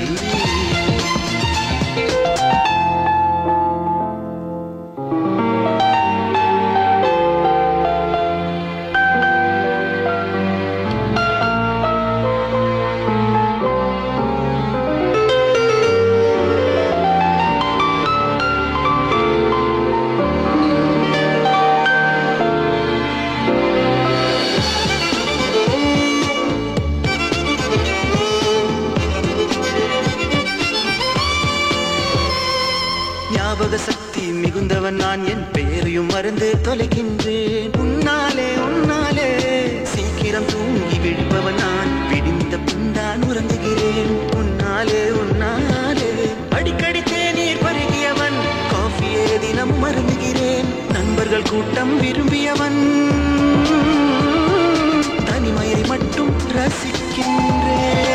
சக்தி மிகுந்தவன் நான் என் பெயரையும் மறந்து தொலைக்கின்றேன் உன்னாலே உன்னாலே சீக்கிரம் தூங்கி விழிப்பவன் நான் விடிந்த பின்தான் உறங்குகிறேன் உன்னாலே உன்னாலே அடிக்கடி தேநீர் பருகியவன் காஃபியே தினமும் அருந்துகிறேன் நண்பர்கள் கூட்டம் விரும்பியவன் தனிமையை மட்டும் ரசிக்கின்றேன்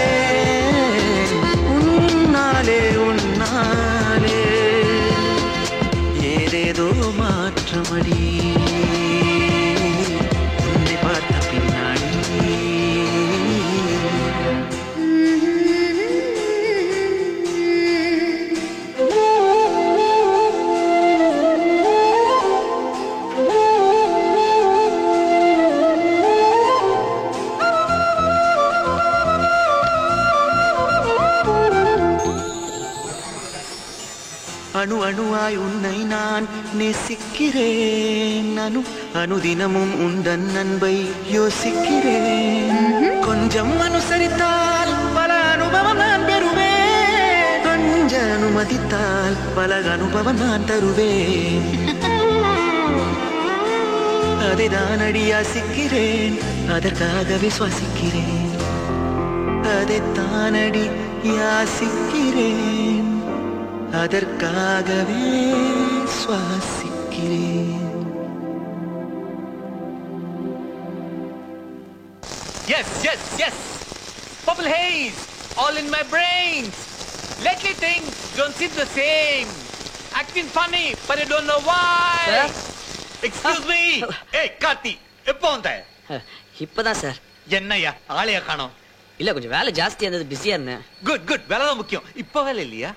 உன்னாலே உன்னாலே ஏதேதோ மாற்றமடி உன்னை பார்த்த பின்னாடி அணு அணுவாய் உன்னை நான் நேசிக்கிறேன் அனுதினமும் உந்தன் அன்பை யோசிக்கிறேன் கொஞ்சம் அனுசரித்தால் பல அனுபவம் நான் பெறுவேன் கொஞ்ச அனுமதித்தால் பல அனுபவம் நான் தருவேன் அதைதான் அடி யாசிக்கிறேன் அதற்காகவே சுவாசிக்கிறேன் அதைத்தான் அடி யாசிக்கிறேன் அதற்காகவே சுவாசிக்கிறேன். Yes, yes, yes. Purple haze, all in my brains. Lately things don't seem the same. Acting funny, but I don't know why. Sir? Excuse me. Hey, Karthi, எப்போ வந்த? இப்பதான் சார். என்னையா ஆளையா காணோம்? இல்ல கொஞ்சம் வேலை ஜாஸ்தியா இருந்தது, பிஸியா இருந்தேன். குட் குட், வேலை தான் முக்கியம். இப்ப வேலை இல்லையா?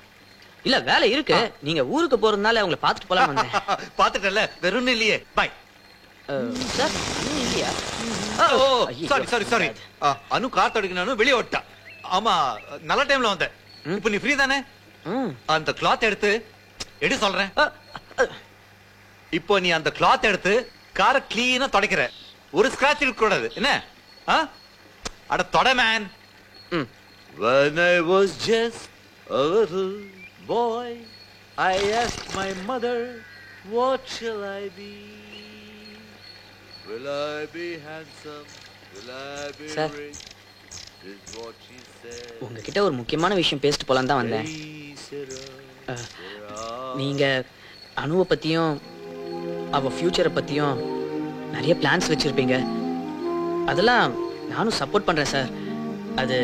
இல்ல வேலை இருக்கு, நீங்க ஊருக்கு போறதுனால உங்களை பாத்துட்டு போலாம் வந்தேன். பாத்துட்டல, வெறும் இல்லையே. பை. சார் இல்லையா? ஓ சாரி சாரி சாரி. அனு கார் தொடங்கினானு வெளியே ஓட்டா. ஆமா, நல்ல டைம்ல வந்த. இப்போ நீ ஃப்ரீ தானே? அந்த கிளாத் எடுத்து எடு சொல்றேன். இப்போ நீ அந்த கிளாத் எடுத்து காரை கிளீனா துடைக்கிற. ஒரு ஸ்கிராட்ச் இருக்க கூடாது. என்ன? அட தொட man. When I was just a little boy, I asked my mother, what shall I be? Will I be handsome? Will I be rich? Is what she said. உங்ககிட்ட ஒரு முக்கியமான விஷயம் பேசிட்டு போலாம் தான் வந்தேன். நீங்க அனுவை பத்தியும் அவ ஃபியூச்சரை பத்தியும் நிறைய பிளான்ஸ் வச்சிருப்பீங்க. அதெல்லாம் நானும் சப்போர்ட் பண்றேன் சார். அது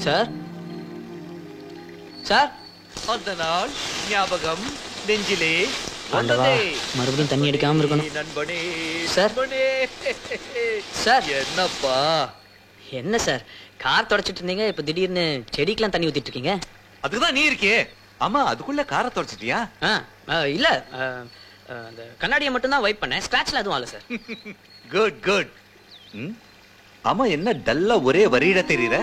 சார் சார் அந்த நாள் ஞாபகம் நெஞ்சிலே ஆண்டவா, மறுபடியும் தண்ணி அடிக்காம இருக்கணும். நண்பனே சார் சார் என்னப்பா? என்ன சார் கார் தொடச்சிட்டு இருந்தீங்க, இப்ப திடீர்னு செடிக்கெல்லாம் தண்ணி ஊத்திட்டு இருக்கீங்க? அதுக்குதான் நீ இருக்கே. ஆமா, அதுக்குள்ள காரை தொடச்சிட்டியா? இல்ல, அந்த கண்ணாடியை மட்டும் தான் வைப் பண்ணேன். ஸ்கிராட்ச்ல எதுவும் ஆல சார். Good good. ஆமா, என்ன டல்லா ஒரே வரியிட தெரியற?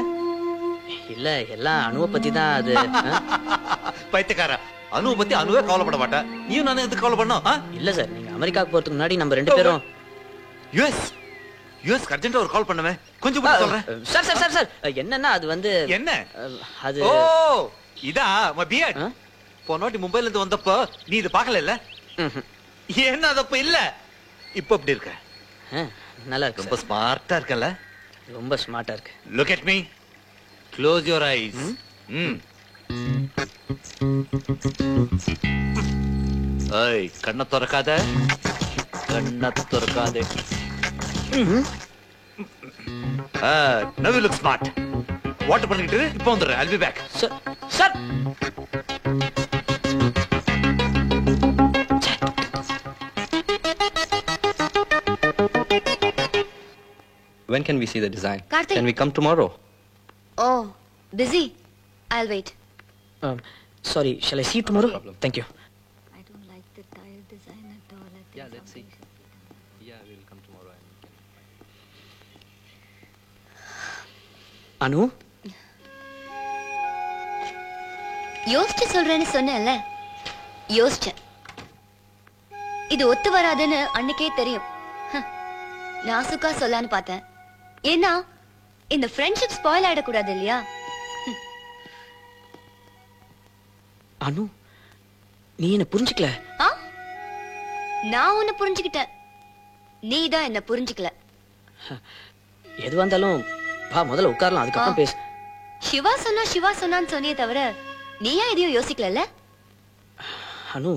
இல்ல, எல்லாம் அனுவை பத்தி தான். அது பைத்தியக்காரா, அனுவை பத்தி அனுவே கவலைப்பட மாட்டா. நீயும் நானும் எதுக்கு கவலை பண்ணோம்? இல்ல சார், நீங்க அமெரிக்காவுக்கு போறதுக்கு முன்னாடி நம்ம ரெண்டு பேரும் யுஎஸ் அர்ஜென்ட்டா ஒரு கால் பண்ணுவேன். கொஞ்சம் சொல்றேன். சார் சார் சார் சார் என்னன்னா அது வந்து என்ன அது ஓ இதா மை பியர்ட். போன வாட்டி மும்பைல இருந்து வந்தப்போ நீ இது பார்க்கல இல்ல? ஏன்னா அது அப்ப இல்ல, இப்ப எப்படி இருக்க? நல்லா இருக்கு. ரொம்ப ஸ்மார்ட்டா இருக்கல? ரொம்ப ஸ்மார்ட்டா இருக்கு. Look at me, close your eyes. ஏய், கண்ணை திறக்காத, கண்ணை திறக்காதே. Now you look smart. Water பண்ணிட்டு இப்போ வந்துடுறேன். I'll be back. Sir When can we see the design? Karthik. Can we come tomorrow? Oh, busy. I'll wait. Sorry, shall I see you tomorrow? Thank you. I don't like the tile design at all. I think Yeah, let's see. Yeah, we'll come tomorrow and அனு, யோசிச்சு சொல்றேன்னு சொன்னேன்ல, யோசிச்சேன். இது ஒத்து வராதுன்னு அன்னைக்கே தெரியும். நாசுக்கா சொல்லான்னு பார்த்தேன். ஏன்னா இந்த ஃப்ரெண்ட்ஷிப் ஸ்பாயில் ஆயிடக்கூடாது இல்லையா? அனு, நீ என்ன புரிஞ்சுக்கல. நான் உன்னை புரிஞ்சுக்கிட்டேன், நீ தான் என்ன புரிஞ்சுக்கல. எதுவா இருந்தாலும் வா, முதல்ல உட்காரலாம், அதுக்கப்புறம் பேசு. சிவா சொன்னான்னு சொன்னியே தவிர நீயா எதையும் யோசிக்கல. Anu,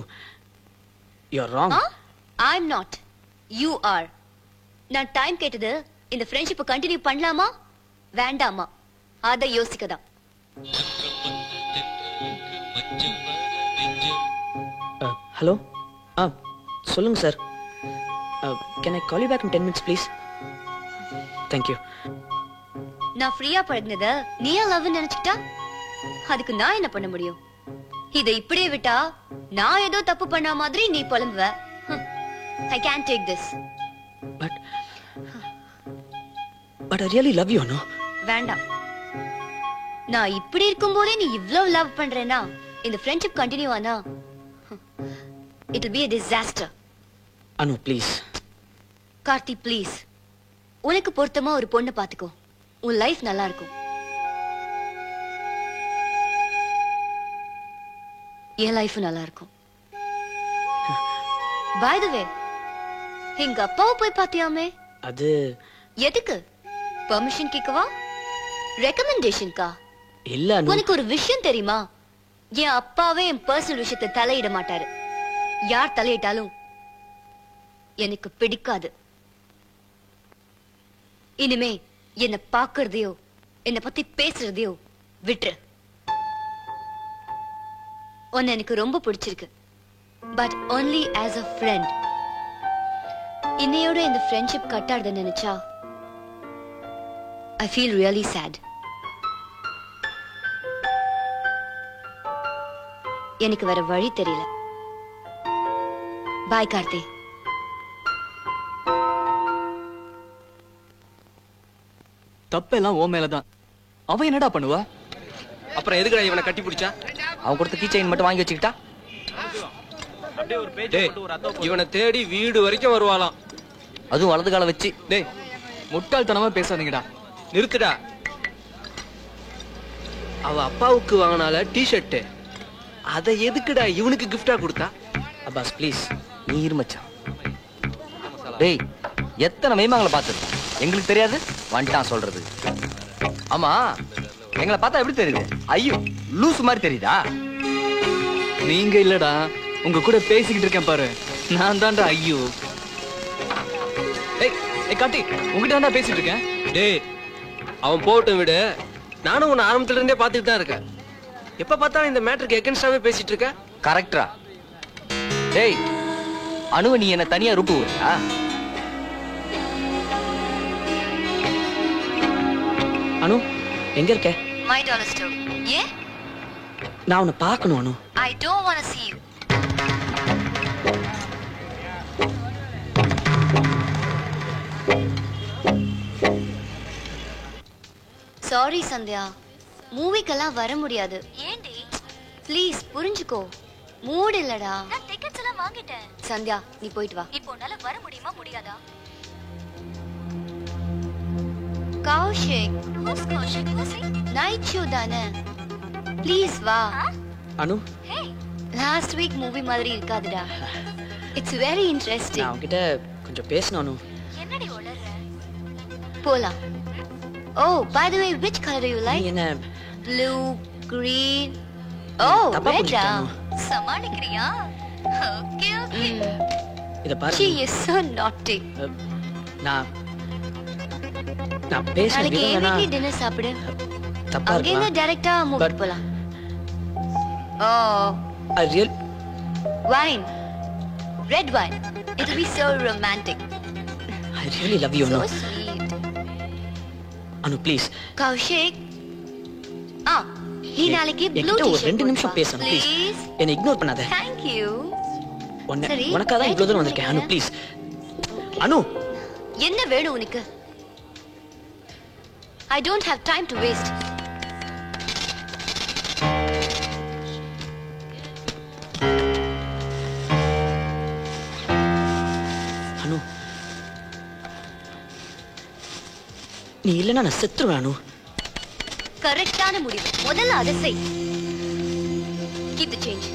you're wrong. I'm not. You are. நான் டைம் கேட்டது இந்த ஃப்ரெண்ட்ஷிப்பை கண்டினியூ பண்ணலாமா வேண்டாமா அதை யோசிக்கதான். ஹலோ, சொல்லுங்க sir. Can I call you back in 10 minutes please? Thank you. நான் ஃப்ரீயா பழகினத நீயா லவ் நினைச்சுக்கிட்டா அதுக்கு நான் என்ன பண்ண முடியும்? இதை இப்படியே விட்டா நான் ஏதோ தப்பு பண்ண மாதிரி நீ புலம்புவ. I can't take this. But I really love you, Anu. வேண்டாம். நான் இப்படி இருக்கும்போதே நீ இவ்ளோ லவ் பண்றேனா இந்த ஃப்ரெண்ட்ஷிப் கண்டினியூ ஆனா it will be a disaster. Anu, please. Karthi, please. உனக்கு பொருத்தமா ஒரு பொண்ணு பாத்துக்கோ, உன் லைஃப் நல்லா இருக்கும். என் லைஃப் நல்லா இருக்கும். By the way, எங்க அப்பாவை போய் பாத்தியாமே? அது எதுக்கு? பெர்மிஷன் கேட்கவா? ரெக்கமெண்டேஷன்கா? இல்ல அனு. உனக்கு ஒரு விஷயம் தெரியுமா? என் அப்பாவே என் பர்சனல் விஷயத்தை தலையிட மாட்டாரு. யார் தலையிட்டாலும் எனக்கு பிடிக்காது. இனிமே என்ன பாக்குறதையோ என்ன பத்தி பேசுறதையோ விட்டுரு. உன்னை எனக்கு ரொம்ப பிடிச்சிருக்கு, but only as a friend. இன்னையோட இந்த ஃப்ரெண்ட்ஷிப் கட்டாடுத நினைச்சா I feel really sad. எனக்கு வேற வழி தெரியல. பாய் கார்த்தி. தப்பெல்லாம் ஓ மேலதான். அவன் என்னடா பண்ணுவா? அப்புறம் எதுக்குடா இவனை கட்டி பிடிச்சா? அவன் கொடுத்த கீ செயின் மட்டும் வாங்கி வச்சுக்கிட்டா? இவனை தேடி வீடு வரைக்கும் வருவாளாம், அதுவும் வலது கால வச்சு. டேய், முட்டாள்தனமா பேசாதீங்கடா. நிறுத்துடா. அவ அப்பாவுக்கு வாங்கினால டி-ஷர்ட், அதை எதுக்குடா இவனுக்கு கிஃப்டா கொடுத்தா? Abbas please. நீ இருமச்சான். டேய், எத்தனை மைமாங்களை பார்த்துருக்கோம், எங்களுக்கு தெரியாது வந்துட்டான் சொல்றது. ஆமா, எங்களை பார்த்தா எப்படி தெரியுது? ஐயோ, லூசு மாதிரி தெரியுதா? நீங்க இல்லடா, உங்க கூட பேசிக்கிட்டு இருக்கேன் பாரு, நான் தான்டா. ஐயோ, ஏய் கார்த்தி, உங்ககிட்ட தான்டா பேசிட்டு இருக்கேன். டேய், அவன் போட்டும் விடு. நானும் உன்னை ஆரம்பத்துல இருந்தே பார்த்துட்டு தான் இருக்கேன். எப்ப பார்த்தாலும் இந்த மேட்டருக்கு எகென்ஸ்டாவே பேசிட்டு இருக்க. கரெக்டா? டேய், அனுவை நீ என்ன தனியா ரூட்டு விடுறா? அனு, எங்க இருக்க? My dollar store. Yeah? நான் உன்னை பார்க்கணும் அனு. I don't want to see you. Sorry Sandhya, மூவிக்கெல்லாம் வர முடியாது. ஏண்டி? ப்ளீஸ் புரிஞ்சுக்கோ, மூட் இல்லடா. நான் டிக்கெட்ஸ் எல்லாம் வாங்கிட்டேன். சந்தியா, நீ போயிட்டு வா. இப்போ உன்னால வர முடியுமா முடியாதா? கௌஷிக். Who's Kaushik? Nightshade தானே. ப்ளீஸ் வா. அனு, லாஸ்ட் வீக் மூவி மாதிரி இருக்காதுடா. It's very interesting. நான் உன்கிட்ட கொஞ்சம் பேசணும். என்னடி உளறற? போலாம். Oh, by the way, which color do you like? என்ன Blue, green. Oh, red. சமாளிக்கிறியா? Okay, okay. இத பாரு. She is so naughty. நான் பேச நாளைக்கு விதம்னா வீட்ல டின்னர் சாப்பிடு. தப்பா அங்க இருந்து இருக்கு. டைரக்டா மூவி போலாம். Oh, I real wine. Red wine. It will be so romantic. I really love you, So Anu. sweet. Anu, please. Kaushik. நீ நாளைக்கு ப்ளூ என்கிட்ட ஒரு டி-ஷர்ட் 2 நிமிஷம் பேசணும் ப்ளீஸ். என்னை இக்னோர் பண்ணாத. Thank you. உனக்காக தான் இவ்வளவு தூரம் வந்திருக்கேன். அனு ப்ளீஸ். அனு, என்ன வேணும் உனக்கு? I don't have time to waste. அனு, நீ இல்லைன்னா நான் செத்துருவேன் அனு. கரெக்டான முடிவு. முதல்ல அதை செய். Keep the change.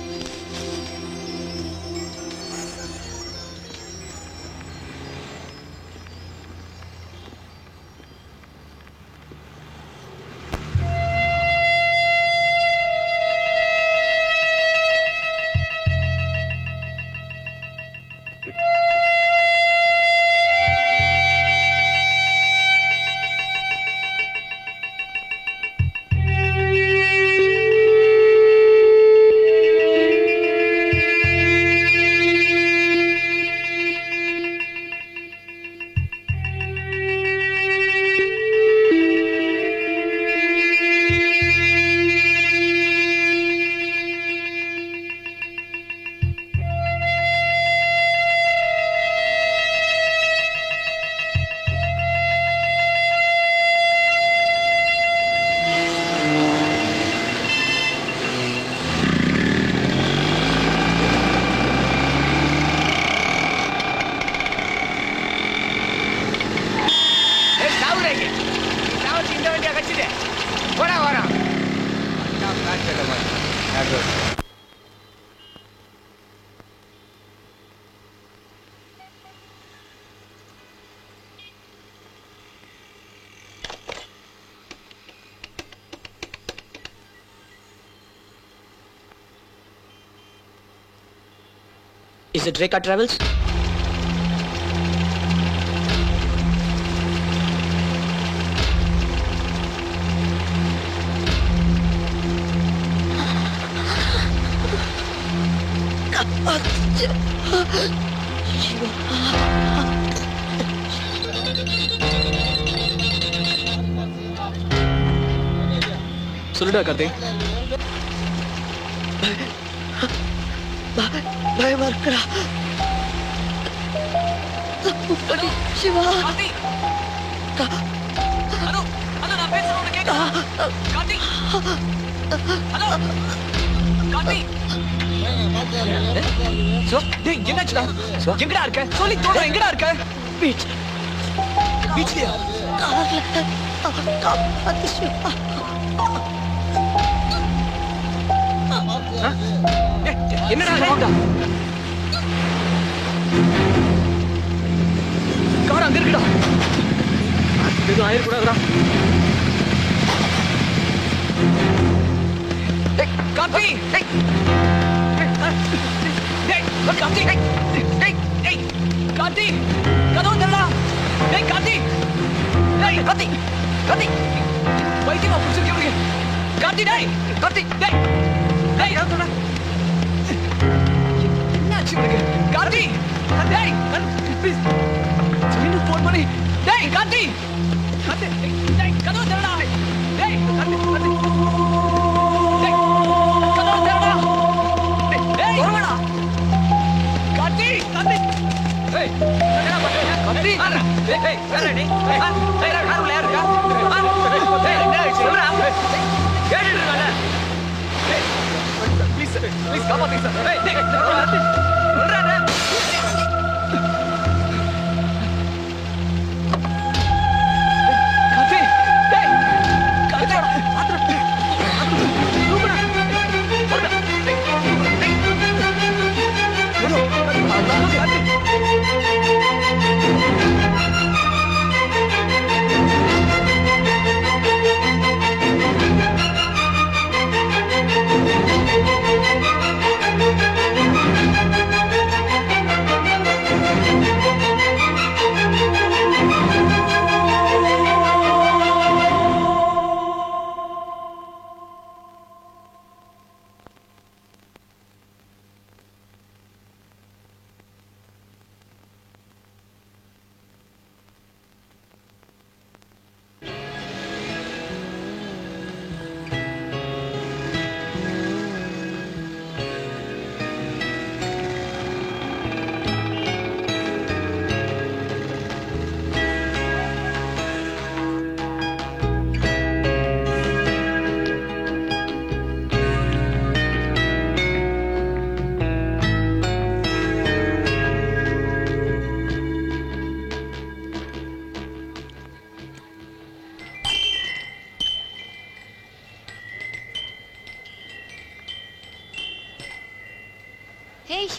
Is it Rekha Travels? சொல்லுடா கார்த்தி. பயமா இருக்குடா. சிவா. ஹலோ, நான் பேசுறேன் உனக்கு கேக்குதா? கார்த்தி. ஹலோ. கார்த்தி. டேய் என்னாச்சுடா? எங்கடா இருக்க? சொல்லி தோட எங்கடா இருக்க? பீச்லயா? என்னடா கார் அங்க இருக்குடா. எதுவும் ஆயிடக்கூடாதுடா. கார்த்தி கார்த்தி கார்த்தி கதவு தரடா. கார்த்தி கார்த்தி கார்த்தி வைத்தியமா பிடிச்சிருக்கீங்க. கார்த்தி கார்த்தி என்னாச்சு உனக்கு? கார்த்தி ப்ளீஸ் போன் பண்ணி கார்த்தி கதவு தரடா. கார்த்தி கதவு தரடா. வருவாடா. கார்த்தி என்ன பண்றீங்க? கார்த்தி வேற நீ யாருல யாருக்கா? சொல்றா கேட்டுட்டு இருக்கல. ப்ளீஸ் காப்பாத்துங்க சார். சொல்றானே. கார்த்தி கார்த்தி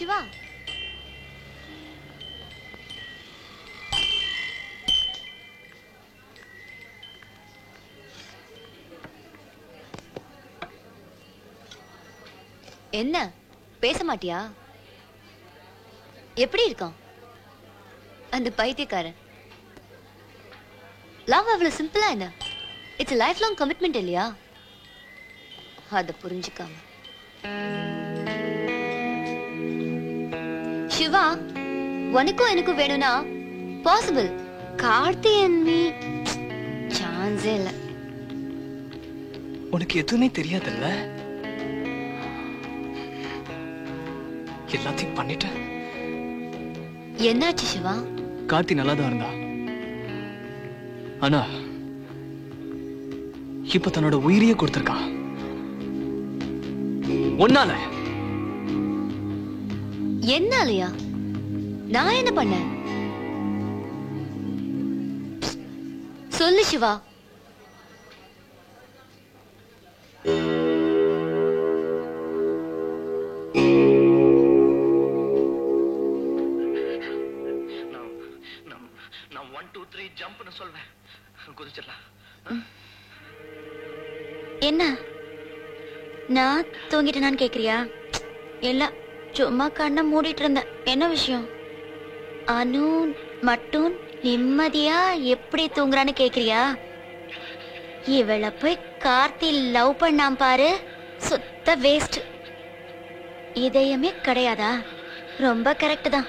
சிவா, என்ன பேச மாட்டியா? எப்படி இருக்கான் அந்த பைத்தியக்காரன்? லவ் அவ்வளவு சிம்பிளா என்ன? இட்ஸ் லைஃப் லாங் கமிட்மெண்ட் இல்லையா? அத புரிஞ்சுக்காம சிவா, உனக்கும் எனக்கும் வேணும்னா பாசிபிள். கார்த்தி நீ சான்ஸே இல்ல. உனக்கு எதுவுமே தெரியாதுல்ல? எல்லாத்தையும் பண்ணிட்டேன். என்னாச்சு சிவா? கார்த்தி நல்லா தான் இருந்தா, ஆனா இப்ப தன்னோட உயிரையே கொடுத்திருக்கா ஒன்னால. என்னாலயா? நான் என்ன பண்ணேன்? சொல்லு சிவா. நான் 1 2 3 ஜம்ப்னு சொல்வேன், குதிச்சிடலாம். என்ன நான் தூங்கிட்டேனான்னு கேக்குறியா? இல்ல, சும்மா கண்ணை மூடிட்டு இருந்தேன். என்ன விஷயம்? அனு மட்டும் நிம்மதியா எப்படி தூங்குறான்னு கேக்குறியா? இவளை போய் கார்த்தி லவ் பண்ணாம பாரு, சுத்த வேஸ்ட். இதயமே கிடையாதா? ரொம்ப கரெக்ட் தான்.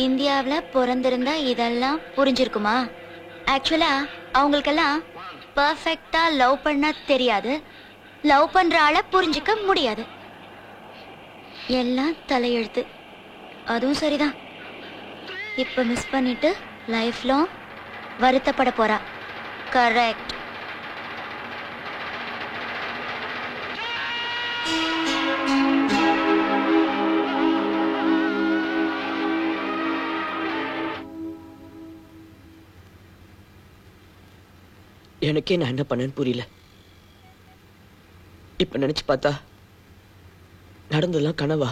இந்தியாவுல பிறந்திருந்தா இதெல்லாம் புரிஞ்சிருக்குமா? ஆக்சுவலா அவங்களுக்கெல்லாம் பர்ஃபெக்டா லவ் பண்ண தெரியாது, லவ் பண்ற ஆளை புரிஞ்சுக்க முடியாது. எல்லாம் தலையெழுத்து. அதுவும் சரிதான். இப்ப மிஸ் பண்ணிட்டு லைஃப் லாங் வருத்தப்பட போறா. கரெக்ட். எனக்கே நான் என்ன பண்ணேன்னு புரியல. இப்ப நினைச்சு பார்த்தா நடந்ததெல்லாம் கனவா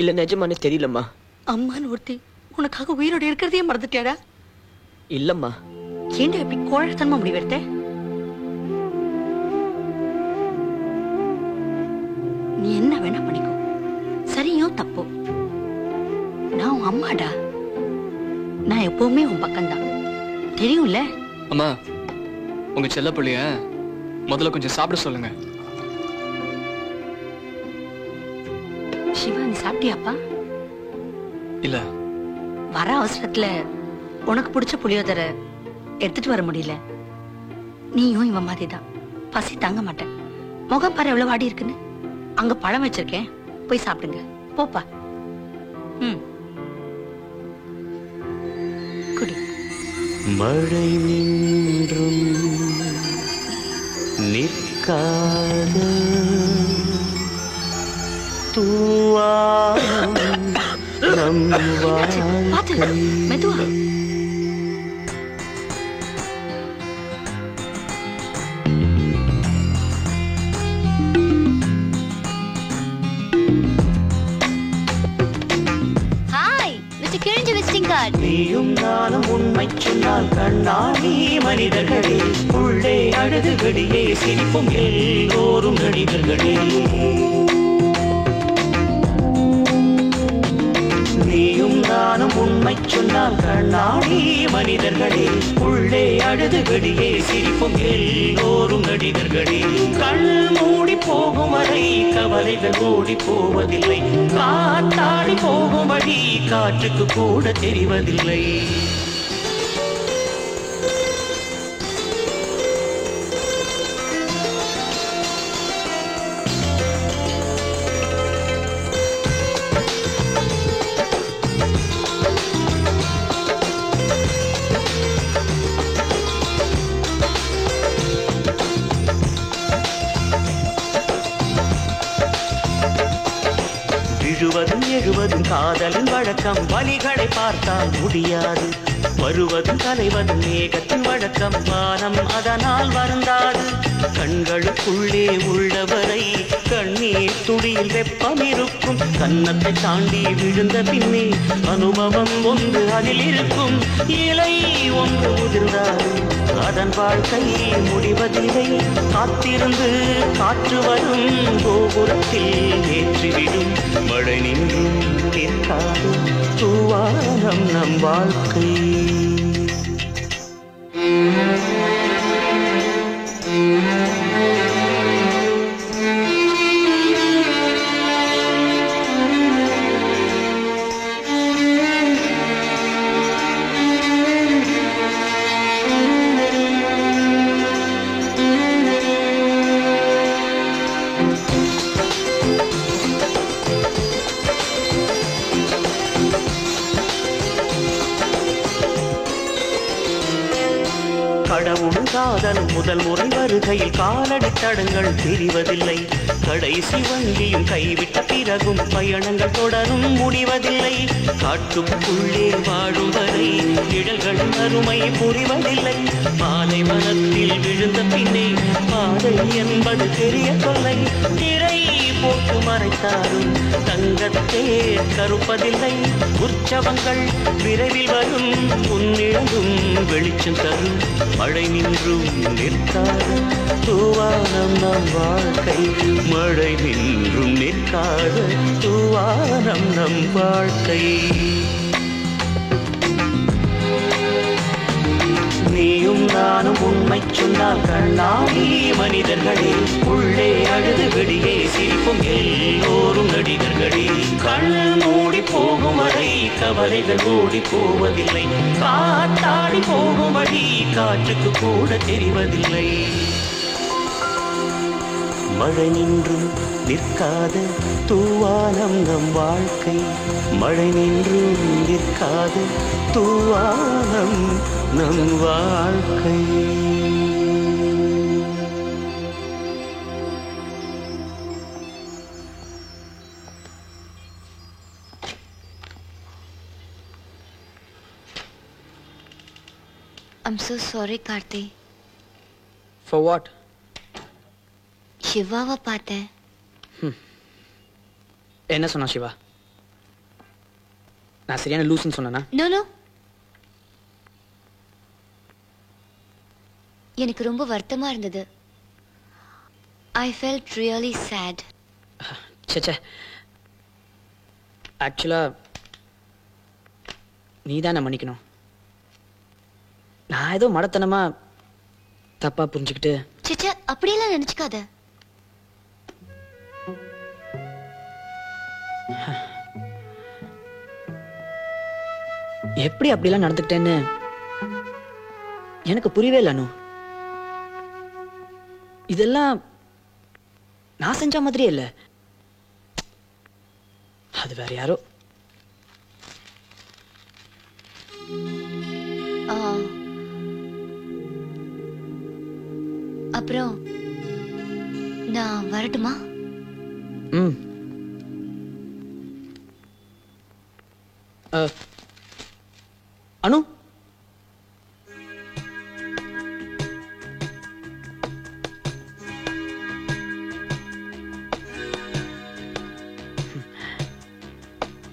இல்ல நிஜமானே தெரியலம்மா. அம்மான்னு ஒருத்தி உனக்காக உயிரோட இருக்கிறதையே மறந்துட்டியாடா? இல்லம்மா. ஏண்டா இப்படி கோழத்தனமா முடிவெடுத்த? நீ என்ன வேணா பண்ணிக்கோ, சரியோ தப்போ, நான் உன் அம்மாடா. நான் எப்பவுமே உன் பக்கம்தான், தெரியும்ல? அம்மா, உங்க செல்ல பிள்ளைய முதல்ல கொஞ்சம் சாப்பிட சொல்லுங்க. சிவா, நீ சாப்பிட்டியாப்பா? இல்ல, வர அவசரத்துல உனக்கு பிடிச்ச புளியோதரை எடுத்துட்டு வர முடியல. நீயும் இவன் மாதிரி தான், பசி தாங்க மாட்டேன். முகம் பாரு எவ்வளவு வாடி இருக்குன்னு. அங்க பழம் வச்சிருக்கேன், போய் சாப்பிடுங்க. போப்பா. குடி. மழை நின்றும் நிற்காத தூவாம் நம் வாழ்க்கை. மெதுவா. ஹாய் மிஸ்டர் கிழிஞ்ச விசிட்டிங் கார்டு. நீயும் நானும் உண்மை சொன்னால் கண்ணாடி மனிதர்களே, உள்ளே அழுது வெளியே சிரிப்பும் எல்லோரும் நடிகர்களே. நீயும் நானும் உண்மை சொன்னால் கண்ணாடி மனிதர்களே, உள்ளே அழுது வெளியே சிரிப்பும் எல்லோரும் நடிகர்களே. கண் மூடி போகும் வரை கவலைகள் ஓடி போவதில்லை, காத்தாடி போகும் வழி காற்றுக்கு கூட தெரிவதில்லை. விழுவதும் எழுவதும் காதலின் வழக்கம், வலிகளை பார்த்தால் முடியாது. வருவது தலைவது மேகத்தின் வழக்கம் வானம் அதனால் வருந்தாது கண்களுக்குள்ளே உள்ளவரை கண்ணீர் துளியில் வெப்பம் இருக்கும் கன்னத்தை தாண்டி விழுந்த பின்னே அனுபவம் ஒன்று அதில் இருக்கும் இலை ஒன்று உதிர்ந்தாலும் அதன் வாழ்க்கை முடிவதில்லை காத்திருந்து காற்று வரும் கோபுரத்தில் ஏற்றிவிடும் மழை நின்றும் நிற்காது தூவானம் நம் வாழ்க்கை கடவுளும் காதலும் முதல் முறை வருகையில் காலடி தடங்கள் தெரிவதில்லை கடைசி வண்டியும் கைவிட்ட பிறகும் பயணங்கள் தொடரும் முடிவதில்லை காட்டுக்குள்ளே வாழும் வரை நிழல்களின் அருமை புரிவதில்லை பாலைவனத்தில் விழுந்த பின்னே பாதை என்பது தெரிய தொல்லை திரை போட்டு மறைத்தாலும் தங்கத்தே கருப்பதில்லை உற்சவங்கள் விரைவில் வரும் உன்னிழந்தும் வெளிச்சம் தரும் மழை நின்றும் நிற்காது தூவானம் நம் வாழ்க்கை மழை நின்றும் நிற்காது தூவானம் நம் வாழ்க்கை நீயும் நானும் உண்மை சொன்னால் கண்ணாடி மனிதர்களே உள்ளே அழுது வெளியே சிரிப்பும் எல்லோரும் நடிகர்களே கண் மூடி போகும் வரை கவலைகள் ஓடி போவதில்லை காத்தாடி போகும் வழி காற்றுக்கு கூட தெரிவதில்லை மழை நின்றும் நிற்காத தூவானம் நம் வாழ்க்கை மழை நின்றும் நிற்காத தூவானம் நம் வாழ்க்கை I'm so sorry, Karthi. For what? சிவாவை பார்த்தேன். என்ன சொன்னா சிவா? நான் சரியான லூசுன்னு சொன்னா? No, no. எனக்கு ரொம்ப வருத்தமா இருந்தது. I felt really sad. சே ஆக்சுவலா நீ தான் நான் மன்னிக்கணும். நான் ஏதோ மடத்தனமா தப்பா புரிஞ்சுக்கிட்டு. சே அப்படியெல்லாம் நினைச்சுக்காத. எப்படி அப்படிலாம் நடந்துக்கிட்டேன்னு எனக்கு புரியவே இல்லை அனு. இதெல்லாம் நான் செஞ்ச மாதிரியே இல்லை, அது வேற யாரோ. அப்புறம் நான் வரட்டுமா? அனு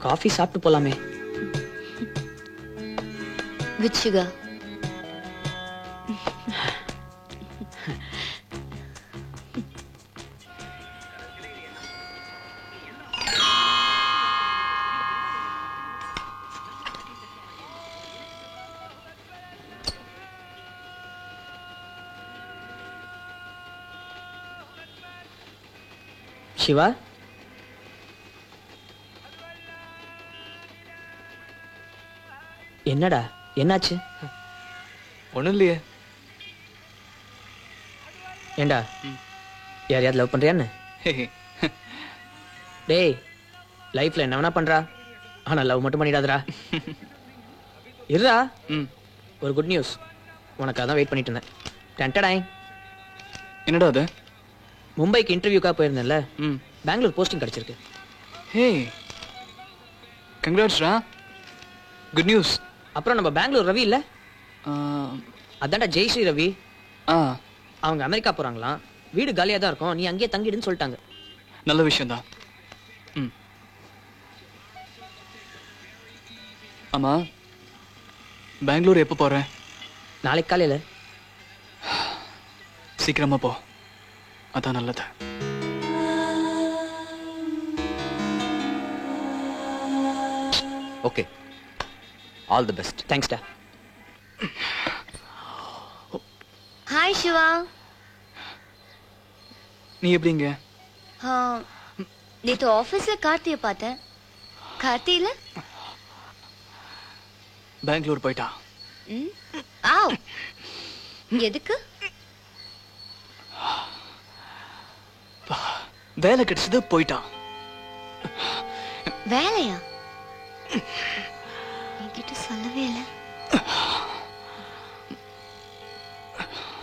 காஃபி சாப்பிட்டு போலாமே. With sugar. சிவா, என்னடா என்னாச்சு? ஒண்ணும் இல்லையே. ஏண்டா யாரையாவது லவ் பண்றியான்னு? டேய், லைஃப்ல என்ன வேணா பண்றா, ஆனா லவ் மட்டும் பண்ணிடாதடா. இருடா, ஒரு குட் நியூஸ் உனக்காக தான் வெயிட் பண்ணிட்டு இருந்தேன். டன்டடாய். என்னடா அது? மும்பைக்கு இன்டர்வியூக்காக போயிருந்தேன்ல, பெங்களூர் போஸ்டிங் கிடைச்சிருக்கு. ஹே, கங்க்ராட்ஸ்ரா, குட் நியூஸ். அப்புறம் நம்ம பெங்களூர் ரவி இல்ல, அதான்டா ஜெய்ஸ்ரீ ரவி. அவங்க அமெரிக்கா போறாங்களாம், வீடு காலியா தான் இருக்கும், நீ அங்கேயே தங்கிடுன்னு சொல்லிட்டாங்க. நல்ல விஷயம் தான். ஆமா, பெங்களூர் எப்போ போற? நாளைக்கு காலையில. சீக்கிரமா போ, அதான் நல்லது. Okay, all the best. தேங்க்ஸ்டா. ஹாய் சிவா. நீ எப்படிங்க? நேத்து ஆபீஸ்ல கார்த்திய பார்த்தேன். கார்த்தி இல்ல? பெங்களூர் போயிட்டா. ஆவ். எதுக்கு? வேலை கிடைச்சது, போயிட்டான். வேலையா? என்கிட்ட சொல்லவே இல்ல.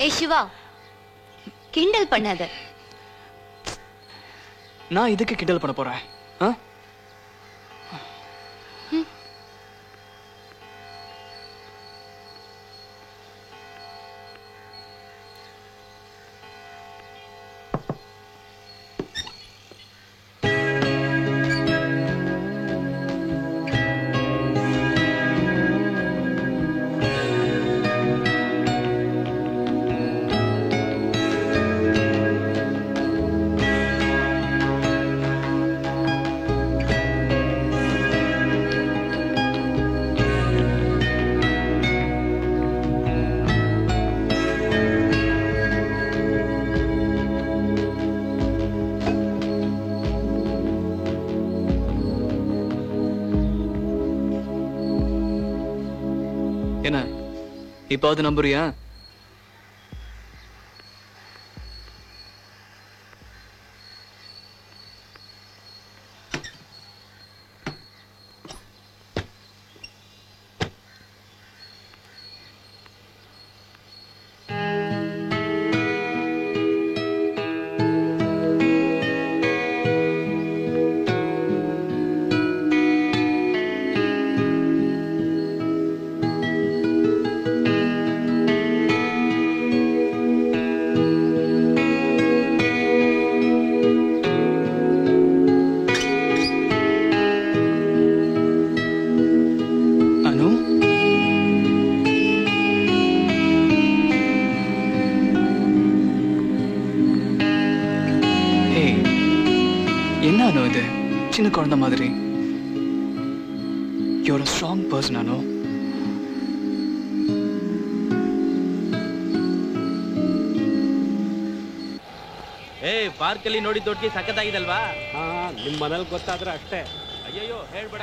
ஏய் சிவா, கிண்டல் பண்ணாத. நான் இதுக்கு கிண்டல் பண்ண போறேன்? என்ன இப்பாவது நம்புறியா? இது சின்ன குழந்தை மாதிரி. You're a strong person, Anu. ಪಾರ್ಕಲ್ಲಿ ನೋಡಿ ದೊಡ್ಡ ಸಖತ್ತಾಗಿದಲ್ವಾ? ನಿಮ್ಮ ಮನೇಲಿ ಗೊತ್ತಾದ್ರೆ ಅಷ್ಟೇ. ಅಯ್ಯಯ್ಯೋ ಹೇಳ್ಬೇಡ.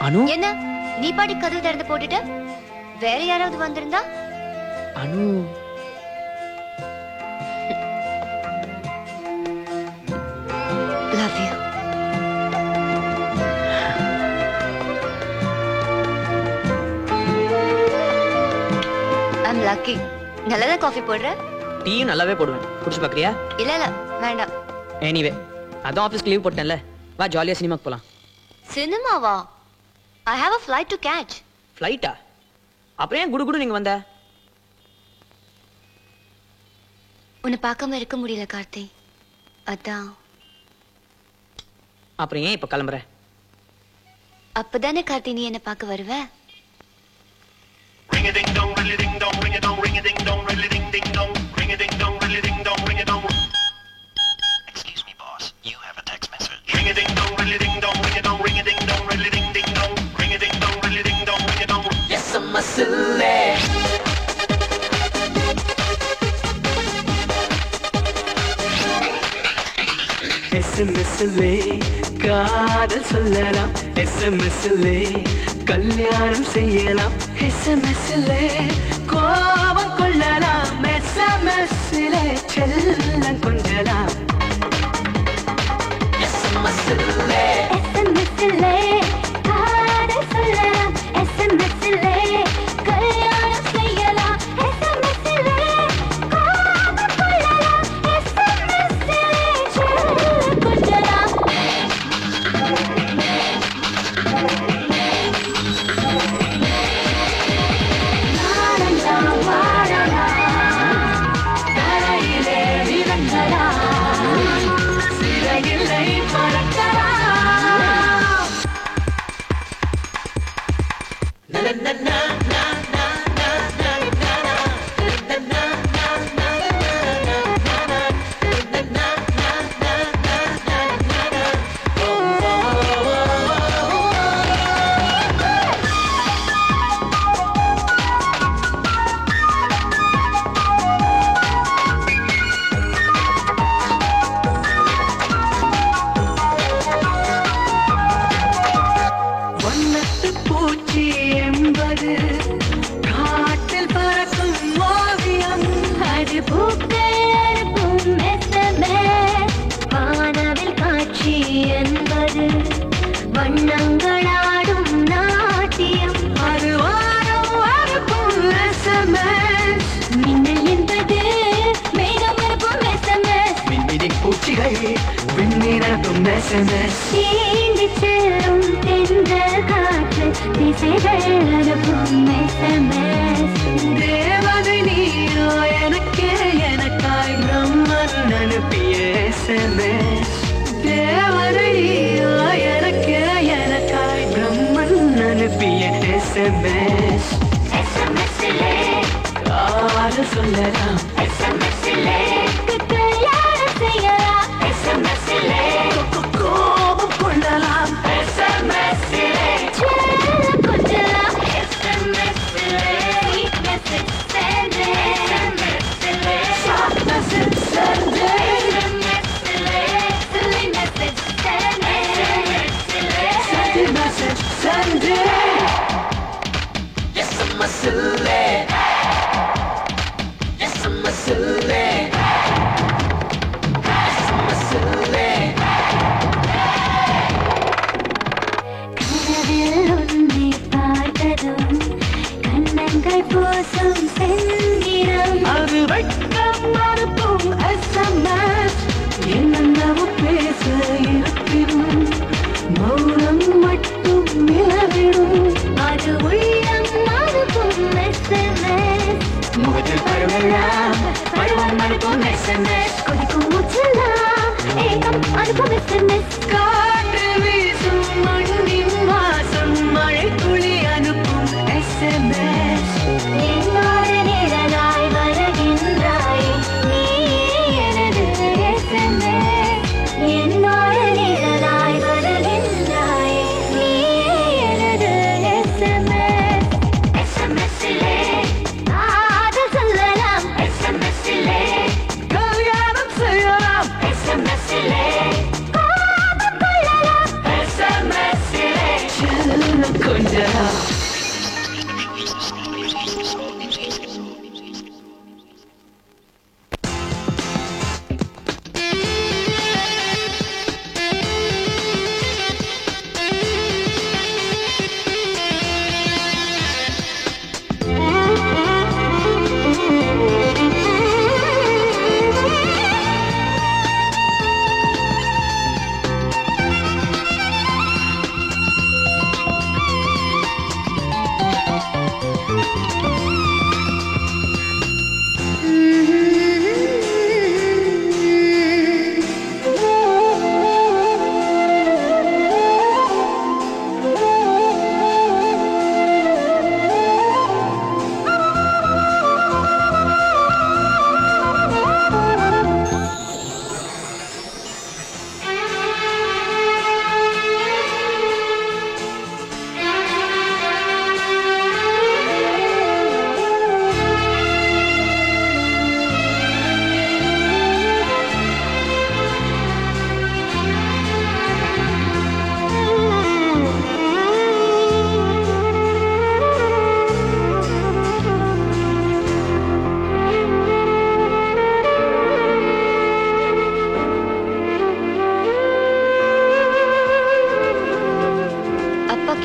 அனு, என்ன நீ பாடி கதவு திறந்து போட்டுட்ட? வேற யாராவது வந்திருந்தா? அனு, love you. I'm lucky. நல்லதா காஃபி போடுற? டீயும் நல்லாவே போடுவேன். குடிச்சு பாக்குறியா? இல்ல இல்ல வேண்டாம். எனிவே அதான் ஆபீஸ்க்கு லீவ் போட்டேன்ல, வா ஜாலியா சினிமாக்கு போலாம். சினிமாவா? I have a flight to catch. ஃப்ளைட்டா? அப்புறம் ஏன் குடு நீங்க வந்த? உன்னை பார்க்காம இருக்க முடியல கார்த்தி, அதான். அப்புறம் ஏன் இப்ப கிளம்புற? அப்பதானே கார்த்தி நீ என்ன பார்க்க வருவ. Ring a ding dong, ring a ding dong, ring a dong, ring a ding dong, ring a ding ding dong, ring a ding dong, ring a ding dong, ring a dong. Excuse me, boss. You have a text message. Ring a ding dong, ring a ding dong, ring a dong, ring a ding dong, ring a ding ding dong, ring a ding dong, ring a ding dong, ring a dong. Yes, I'm a silly. எஸ்எம்எஸ்லே காதல் சொல்லலாம், எஸ்எம்எஸ்லே கல்யாணம் செய்யலாம், எஸ்எம்எஸ்லே கோபம் கொள்ளலாம், எஸ்எம்எஸ்லே செல்லம் கொஞ்சலாம். எஸ்எம்எஸ்லே எஸ்எம்எஸ்லே காதல் சொல்லலாம், எஸ்எம்எஸ்லே கல்யாணம் செய்யலாம், எஸ்எம்எஸ்லே கோபம் கொள்ளலாம், எஸ்எம்எஸ்லே செல்லம் கொஞ்சலாம். நாளெல்லாம் வாழலாம், தரையிலே இறங்கலாம், சிறையில்லை பறக்கலாம். வண்ணத்து பூச்சி என்பது காட்டில் பறக்கும் ஓவியம். அது பூக்கள் அனுப்பும் SMS, வானவில் காட்சி என்பது வண்ணங்களாடும் நாட்டியம். அது வானம் அனுப்பும் SMS, மின்னல் என்பது மேகம் அனுப்பும் SMS, விண்மிதி பூச்சிகள் விண்ணிறக்கும் SMS. தீண்டி செல்லும் தென்றல் காற்று திசைகள் அனுப்பும் SMS. தேவதை நீயோ எனக்கே எனக்காய் பிரம்மன் அனுப்பிய SMS. தேவதை நீயோ எனக்கே எனக்காய் பிரம்மன் அனுப்பிய SMS. SMS-லே காதல் சொல்லலாம், SMS-லே கல்யாணம் செய்யலாம், SMS-லே கோபம் கொள்ளலாம், SMS-லே செல்லம் கொஞ்சலாம், SMS-லே sweet message send, SMS-லே short message send, SMS-லே silly message send, SMS-லே send a message, send it. Yes, I'm a silly. Yes, I'm a silly. Yes, I'm a silly. கனவில் உன்னை பார்த்ததும் கண்ணங்கள் பூசும் செந்திரம். அது வெட்கம் அனுப்பும் SMS. என்னென்னவோ பேச இருப்பினும் மௌனம் மட்டும் நிலவிடும். அது உள்ளம் அனுப்பும் SMS, முகத்தில் பருவெல்லாம் பருவம் அனுப்பும் SMS. கொதிக்கும் மூச்செல்லாம் ஏகம் அனுப்பும் SMS. காற்றில் வீசும் மண்ணின் வாசம் மழை துளி அனுப்பும் SMS. என்னோடு நிழலாய் வருகின்றாய், நீயே எனது SMS. என்னோடு நிழலாய் வருகின்றாய், நீயே எனது SMS. SMS-லே காதல் சொல்லலாம், SMS-லே கல்யாணம் செய்யலாம், SMS-லே கோபம் கொள்ளலாம்,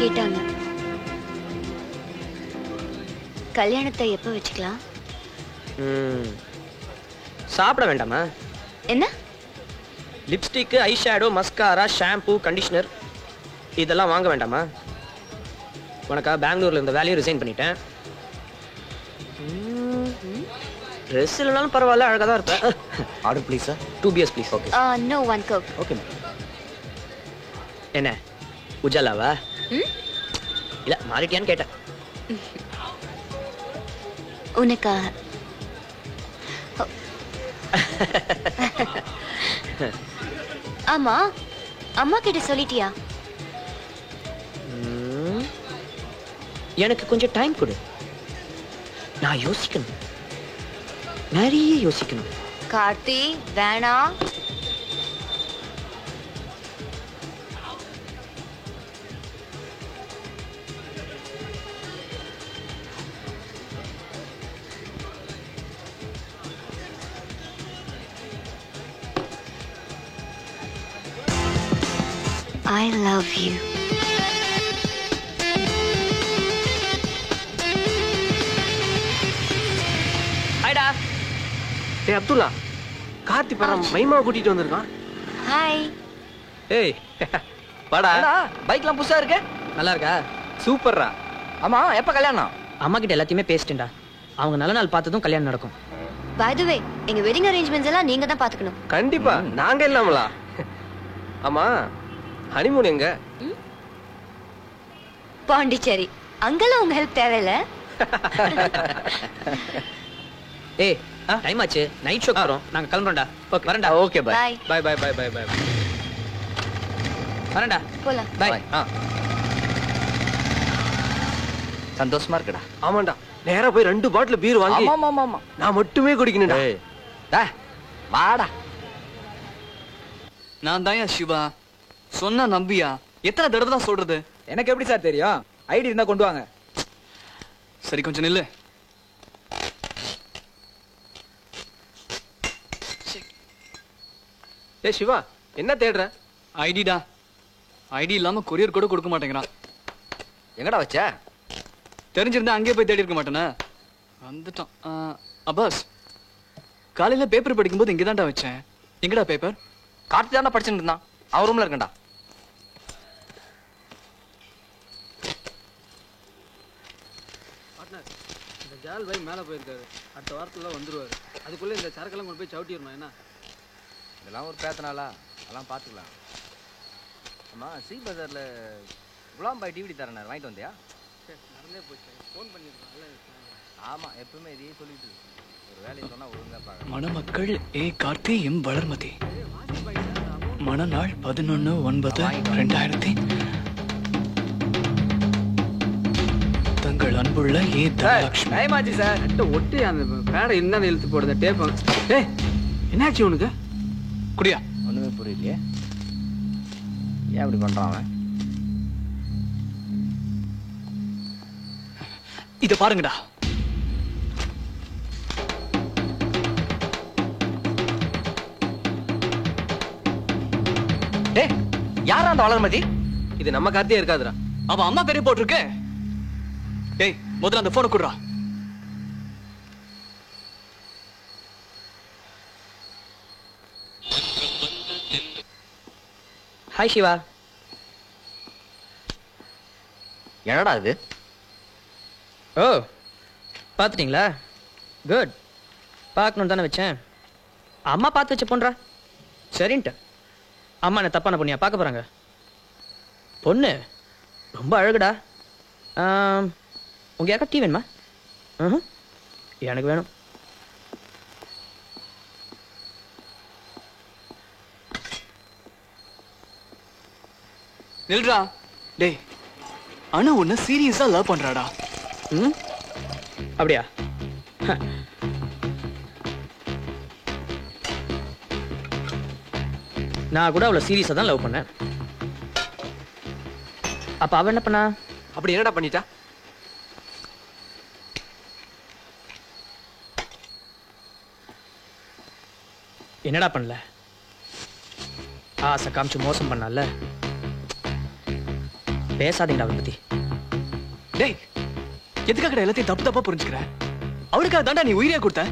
கேட்டாங்க. கல்யாணத்தை எப்ப வச்சுக்கலாம்? சாப்பிட வேண்டாமா? என்ன? Lipstick, eye shadow, mascara, shampoo, conditioner இதெல்லாம் வாங்க வேண்டாமா? உனக்கா பெங்களூர்ல இருந்த வேலையை ரிசைன் பண்ணிட்டேன். ட்ரெஸ் இல்லைனாலும் பரவாயில்ல, அழகாக தான் இருப்பேன். Order please sir. 2 beers please. Okay. No, 1 coke. Okay ma'am. என்ன உஜாலாவா? இல்ல மாறிட்டியான்னு கேட்டேன். உனக்காக. ஆமா, அம்மா கிட்ட சொல்லிட்டியா? எனக்கு கொஞ்சம் டைம் கொடு. நான் யோசிக்கணும், நிறைய யோசிக்கணும். கார்த்தி வேணாம். I love you. ஹாய்டா. டேய் அப்துல்லா, கார்த்தி பரம் மைமாவை கூட்டிட்டு வந்திருக்கான். ஹாய். ஏய் வாடா. பைக்லாம் புதுசா இருக்கு. நல்லா இருக்கா? சூப்பர்ரா. ஆமா, எப்ப கல்யாணம்? அம்மா கிட்ட எல்லாத்தையுமே பேசிட்டேன்டா. அவங்க நல்ல நாள் பார்த்ததும் கல்யாணம் நடக்கும். By the way, எங்க வெட்டிங் அரேஞ்ச்மெண்ட்ஸ் எல்லாம் நீங்க தான் பாத்துக்கணும். கண்டிப்பா நாங்க இல்லாமலா? ஆமா, ஹனிமூன் எங்க? பாண்டிச்சேரி. அங்கெல்லாம் உங்க ஹெல்ப் தேவையில்ல. ஏய் டைம் ஆச்சு, நைட் ஷோ வரோம், நாங்க கிளம்பறோம்டா. ஓகே வரேன்டா. Okay bye. Bye bye bye bye bye. வரேன்டா. போலாம். பை. சந்தோஷமா இருக்குடா. ஆமாண்டா, நேரா போய் 2 பாட்டில் பீர் வாங்கி ஆமா நான் மட்டுமே குடிக்கணும்டா. டேய் வாடா. நான் தான் சிவா. சொன்னா நம்பியா? எத்தனை தடவை தான் சொல்றது? எனக்கு எப்படி சார் தெரியும்? ஐடி இருந்தா கொண்டு வாங்க. சரி கொஞ்சம் நில்லு. ஏ சிவா, என்ன தேடுற? ஐடிடா. ஐடி இல்லாம கொரியர் கூட கொடுக்க மாட்டேங்கிறான். எங்கடா வச்ச? தெரிஞ்சிருந்தா அங்கேயே போய் தேடி இருக்க மாட்டேனா? வந்துட்டான். அப்பாஸ், காலையில பேப்பர் படிக்கும்போது இங்கே தான்டா வச்சேன். எங்கடா பேப்பர்? கார்த்தி தானே படிச்சுட்டு இருந்தான். அவன் ரூம்ல இருக்கண்டா. இந்த ஜால் பாய் மேலே போயிருக்காரு. அடுத்த வாரத்துல வந்துருவாரு. அதுக்குள்ள இந்த சரக்கெல்லாம் கொண்டு போய் சவுட்டிடணும். என்ன இதெல்லாம் ஒரு பேத்தனாலா? அதெல்லாம் பார்த்துக்கலாம். ஆமா, சி பஜார்ல குலாம் பாய் டிவிடி தரேன், வாங்கிட்டு வந்தியா? நடந்தே போச்சு. ஃபோன் பண்ணியிருக்காங்கல்ல. ஆமா, எப்பவுமே இதையே சொல்லிட்டு ஒரு வேலையை சொன்னா ஒழுங்கா பாக்க. மணமக்கள் ஏ கார்த்தி எம் வளர்மதி. மணநாள் 11/9/2000. தங்கள் அன்புள்ள ஏ தனலட்சுமி. டைம் ஆச்சு சார். ஒட்டி அந்த பேடை என்னன்னு இழுத்து போடுத டேப். ஏய் என்னாச்சு உனக்கு? குடியா? ஒண்ணுமே புரியலையே, ஏன் அப்படி பண்றான் அவன்? இத பாருங்கடா. டேய், யாரா அந்த வளர்மதி? இது நம்ம கார்த்தியா இருக்காதுடா. அவ அம்மா பேரே போட்டிருக்கு. டேய், முதல்ல அந்த போனை குடுறா. ஹாய் சிவா. என்னடா இது? ஓ பார்த்துட்டீங்களா? குட். பார்க்கணும் தானே வச்சேன். அம்மா பார்த்து வச்ச பொண்ணுடா. சரின்ட்டு அம்மா என்ன தப்பான பொண்ணியா பார்க்க போறாங்க? பொண்ணு ரொம்ப அழகுடா. உங்க யாருக்கா டீ வேணுமா? எனக்கு வேணும். நில்றா. டேய், அனு உன்னை சீரியஸா லவ் பண்றாடா. அப்படியா? நான் கூட அவளை சீரியஸா தான் லவ் பண்ணேன். அப்ப அவ என்ன பண்ணா? அப்படி என்னடா பண்ணிட்டா? என்னடா பண்ணல? ஆசை காமிச்சு மோசம் பண்ணல. பேசாதீங்கடா அவரை பத்தி. டேய் எதுக்காக எல்லாத்தையும் தப்பு தப்பா புரிஞ்சுக்கிற? அவருக்காக தாண்டா நீ உயிரே கொடுத்த.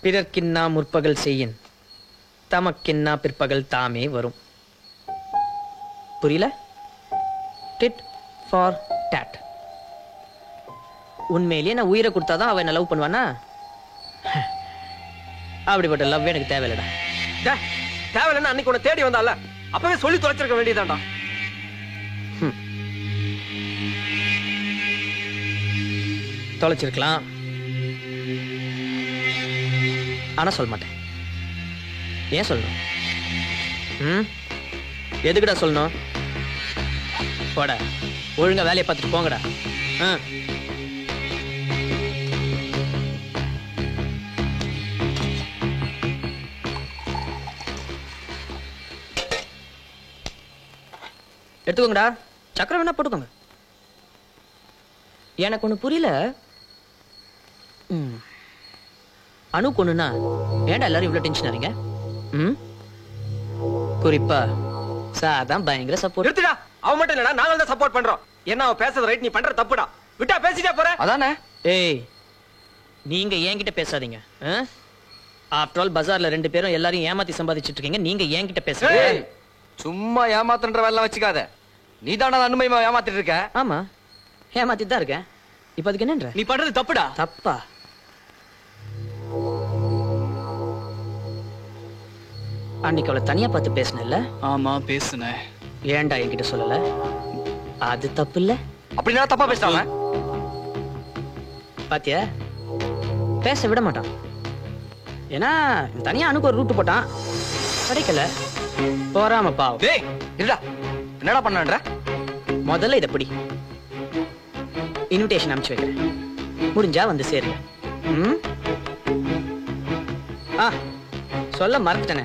பிறர்க்கின்னா முற்பகல் செய்யின், தமக்கின்னா பிற்பகல் தாமே வரும். புரியல? Did for dot. உண்மையிலேயே நான் உயிரை கொடுத்தாதான் அவன் என்ன லவ் பண்ணுவானா? அப்படிப்பட்ட லவ் எனக்கு தேவையில்லடா. தேவையில்லைன்னா அன்னைக்கு உன்னை தேடி வந்தால அப்பவே சொல்லி தொலைச்சிருக்க வேண்டியதாண்டா. தொலைச்சிருக்கலாம், ஆனா சொல்ல மாட்டேன். ஏன் சொல்லணும்? எதுக்குடா சொல்லணும்? போடா, ஒழுங்கா வேலையை பார்த்துட்டு போங்கடா. எடுத்துக்கோங்கடா, சக்கரை வேணா போட்டுக்கோங்க. எனக்கு ஒண்ணு புரியல. அணு கொண்டுனா ஏன்டா எல்லாரும் இவ்வளவு டென்ஷன் ஆறீங்க? குறிப்பா சாதான் பயங்கர சப்போர்ட். எடுத்துடா, அவன் மட்டும் இல்லடா, நாங்க தான் சப்போர்ட் பண்றோம். என்ன அவன் பேசுறது ரைட், நீ பண்ற தப்புடா. விட்டா பேசிட்டே போற. அதானே? ஏய், நீங்க என்கிட்ட பேசாதீங்க. ஆஃப்டர் ஆல் பஜார்ல 2 பேரும் எல்லாரையும் ஏமாத்தி சம்பாதிச்சிட்டு இருக்கீங்க. நீங்க என்கிட்ட பேசுறீங்க. சும்மா ஏமாத்துன்ற வேலை வச்சுக்காத. நீ தானே அனுமதிமா ஏமாத்திட்டு இருக்க. ஆமா, ஏமாத்திட்டு தான் இருக்கேன். இப்ப அதுக்கு என்னன்ற? நீ பண்றது தப்புடா. தப்பா? அன்னைக்கு அவளை தனியா பார்த்து பேசினல்ல? ஆமா பேசுனேன். ஏன்டா என்கிட்ட சொல்லல? அது தப்பு இல்ல? அப்படின்னா தப்பா பேசுறாங்க. பாத்தியா, பேச விட மாட்டான். ஏன்னா தனியா அனுக்கு ஒரு ரூட் போட்டான், கிடைக்கல. போறாம பாவம். டேய் இல்லடா, என்னடா பண்ணன்ற? முதல்ல இத பிடி, இன்விடேஷன் அனுப்பிச்சு வைக்கிறேன். முடிஞ்சா வந்து சேருங்க. சொல்ல மறந்துட்டேனே,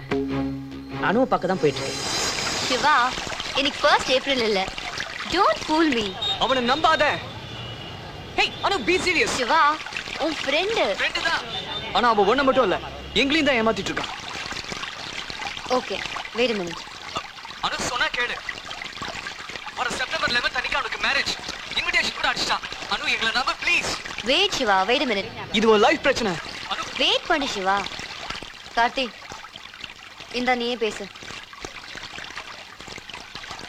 அனுவை பார்க்க தான் போயிட்டு இருக்கேன். சிவா, இன்னைக்கு 1st ஏப்ரல் இல்ல. Don't fool me. அவனை நம்பாத. Hey, Anu be serious. Siva, உன் ஃப்ரெண்ட் தான். ஆனா அவ ஒண்ணு மட்டும் இல்ல, எங்களையும் தான் ஏமாத்திட்டு இருக்கான். Okay, wait a minute. அனு சொன்னா கேளு. வர செப்டம்பர் 11 அன்னைக்கு அவனுக்கு மேரேஜ். இன்விடேஷன் கூட அடிச்சான். அனு எங்களை நம்ப please. Wait Siva, wait a minute. இது ஒரு லைஃப் பிரச்சனை. வெயிட் பண்ணு சிவா. கார்த்திக், இந்த நீயே பேசு.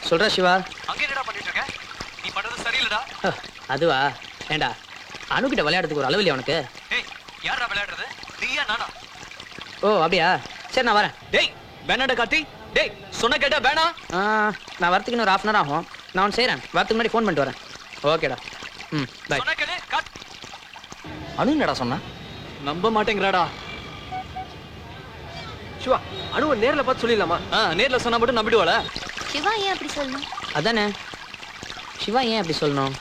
சொல்றா சிவா. அங்க என்னடா பண்ணிட்டு இருக்க? நீ பண்றது சரியில்லடா. அதுவா? ஏண்டா அனுகிட்ட விளையாடுறதுக்கு ஒரு அளவு இல்லையா உனக்கு? டேய், யாரா விளையாடுறது? நீயா நானா? ஓ அப்படியா? சரி நான் வரேன். டேய் வேணாடா கார்த்தி. டேய் சொன்ன கேட்டா வேணா. நான் வரதுக்கு இன்னும் 1/2 hour ஆகும். நான் ஒன்று செய்கிறேன், வரதுக்கு முன்னாடி ஃபோன் பண்ணிட்டு வரேன். ஓகேடா. பை. சொன்ன கேளு. அனு என்னடா சொன்னா? நம்ப மாட்டேங்கறாடா. சிவா, அனுவை நேர்ல பார்த்து சொல்லிடலாமா? நேர்ல சொன்னா மட்டும் நம்பிடுவாளா? சிவா ஏன் அப்படி சொல்லணும்? அதானே, சிவா ஏன் அப்படி சொல்லணும்?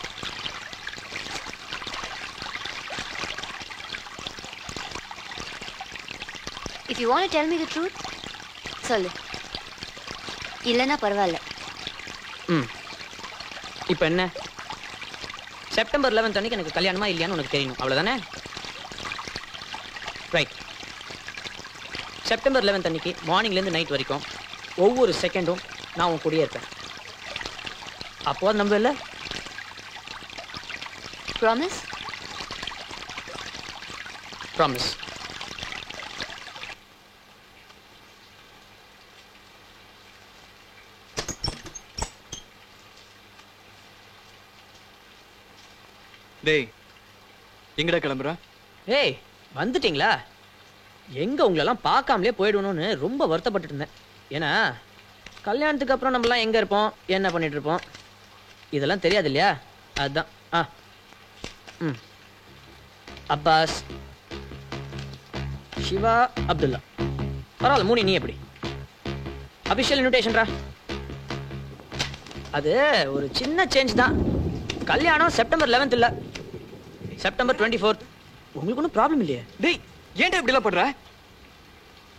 If you want to tell me the truth, சொல்லு. இல்லனா பரவாயில்ல. இப்போ என்ன? செப்டம்பர் 11 அன்னைக்கு எனக்கு கல்யாணமா இல்லையான்னு உனக்கு தெரியணும், அவ்வளவுதானே? ரைட். செப்டம்பர் 11 அன்னைக்கு மார்னிங்லேருந்து நைட் வரைக்கும் ஒவ்வொரு செகண்டும் நான் உன் கூடயே இருப்பேன். அப்போ அது நம்ப இல்லை? ப்ராமிஸ்? ப்ராமிஸ். டேய் எங்கடா கிளம்புற? ஏய் வந்துட்டீங்களா? எங்க உங்களெல்லாம் பார்க்காமலே போயிடணும்னு ரொம்ப வருத்தப்பட்டு இருந்தேன். ஏன்னா கல்யாணத்துக்கு அப்புறம் நம்மலாம் எங்க இருப்போம், என்ன பண்ணிட்டு இருப்போம், இதெல்லாம் தெரியாது இல்லையா? அதுதான். அப்பாஸ், சிவா, அப்துல்லா. பரவாயில்ல, மூணு நீ எப்படி? அபிஷியல் இன்விடேஷன்ரா. அது ஒரு சின்ன சேஞ்ச் தான். கல்யாணம் செப்டம்பர் 11 இல்ல, செப்டம்பர் 24. உங்களுக்கு ஒன்றும் ப்ராப்ளம் இல்லையே? டேய் ஏன்டா இப்படி எல்லாம் பண்ற?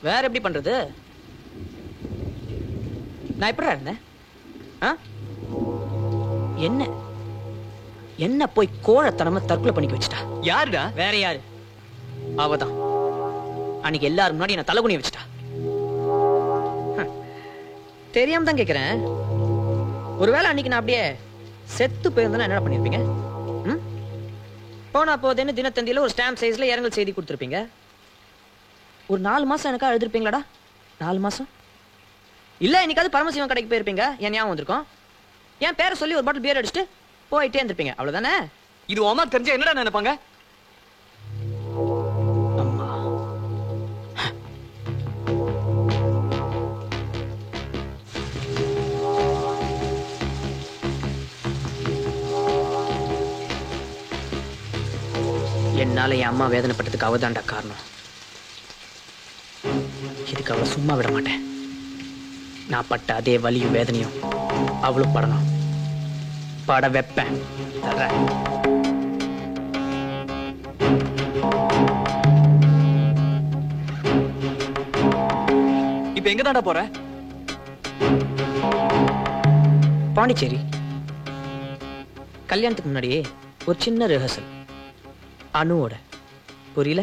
வேற எப்படி பண்றது? நான் எப்படா இருந்தேன்? என்ன என்ன போய் கோழத்தனமா தற்கொலை பண்ணிக்க வச்சுட்டா. யாருடா? வேற யாரு? அவதான். அன்னைக்கு எல்லாரும் முன்னாடி என்ன தலைகுனி வச்சுட்டா. தெரியாம தான் கேக்குறேன். ஒருவேளை அன்னைக்கு நான் அப்படியே செத்து போயிருந்தா என்ன பண்ணிருப்பீங்க? போனா போதேன்னு தினத்தந்தியில ஒரு ஸ்டாம்ப் சைஸ்ல இரங்கல் செய்தி கொடுத்துருப்பீங்க. ஒரு 4 மாசம் எனக்கா எழுதிருப்பீங்களாடா? 4 மாசம் இல்ல, இன்னைக்காவது பரமசிவன் கடைக்கு போயிருப்பீங்க. என் ஞாபகம் வந்திருக்கும். என் பேரை சொல்லி ஒரு பாட்டில் பியர் அடிச்சுட்டு போயிட்டே இருந்திருப்பீங்க. அவ்வளவுதானே? இது அம்மா தெரிஞ்சா என்னடா நினைப்பாங்க? என்னால என் அம்மா வேதனைப்பட்டதுக்கு அவதான்டா காரணம். இதுக்கு அவளை சும்மா விட மாட்டேன். நான் பட்ட அதே வலியும் வேதனையும் அவளும் படணும். பட வைப்பேன். இப்ப எங்க தாண்டா போற? பாண்டிச்சேரி. கல்யாணத்துக்கு முன்னாடியே ஒரு சின்ன ரிஹர்சல் அனுவோட. புரியல?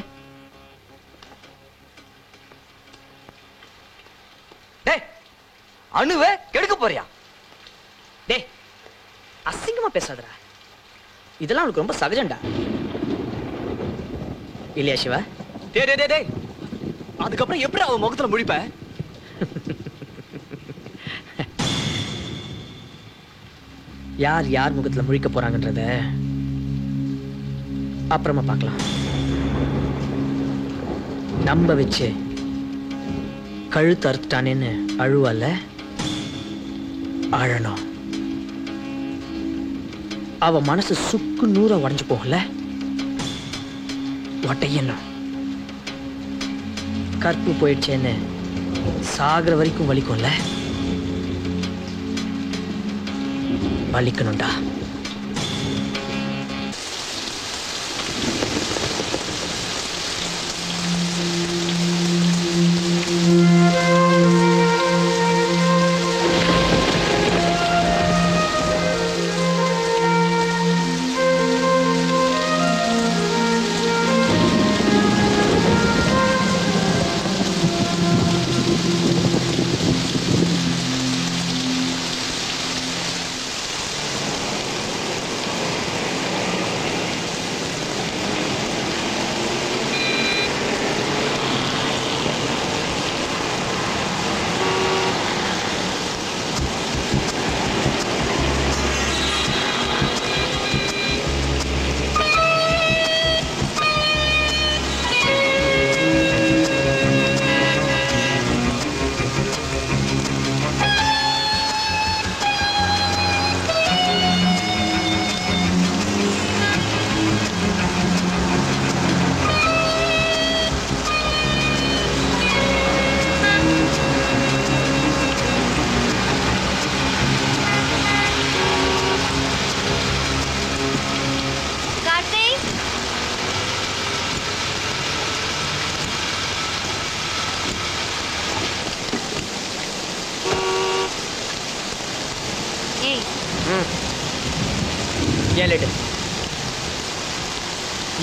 அணுவே கெடுக்க போறியா? டே, அசிங்கமா பேசாதடா. இதெல்லாம் உனக்கு ரொம்ப சகஜம்டா. இல்லையா சிவா? டே அதுக்கப்புறம் எப்படி அவன் முகத்துல முழிப்ப? யார் யார் முகத்துல முழிக்க போறாங்கன்றத அப்புறமா பார்க்கலாம். நம்ப வச்சு கழுத்து அறுத்துட்டானேன்னு அழுவல்ல, அழணும். அவ மனசு சுக்கு நூற உடைஞ்சு போகல, ஒட்டையணும். கற்பு போயிடுச்சேன்னு சாகிற வரைக்கும் வலிக்கும்ல, வலிக்கணும்டா.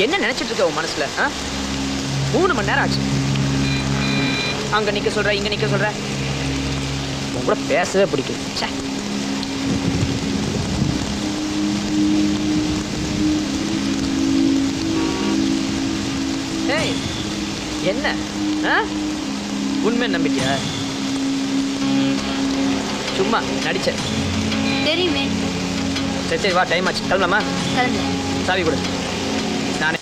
என்ன நினைச்சிட்டு இருக்க உன் மனசுல? 3 மணி நேரம் ஆச்சு. அங்க நிக்க சொல்ற, இங்க நிக்க சொல்ற. உன் கூட பேசவே பிடிக்கும். ஏய், என்ன உண்மை நம்பிட்டியா? சும்மா நடிச்ச தெரியுமே. சரி சரி, வா, டைம் ஆச்சு, கிளம்பலாமா? கிளம்பு. சாவி கொடு. நானே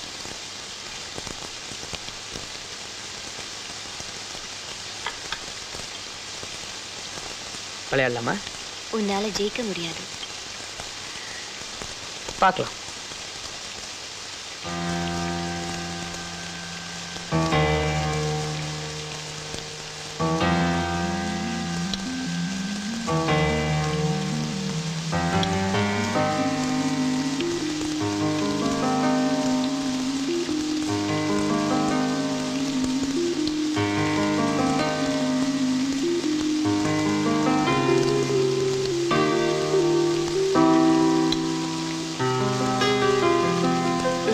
விளையாடலாமா? உன்னால ஜெயிக்க முடியாது. பார்க்கலாம்.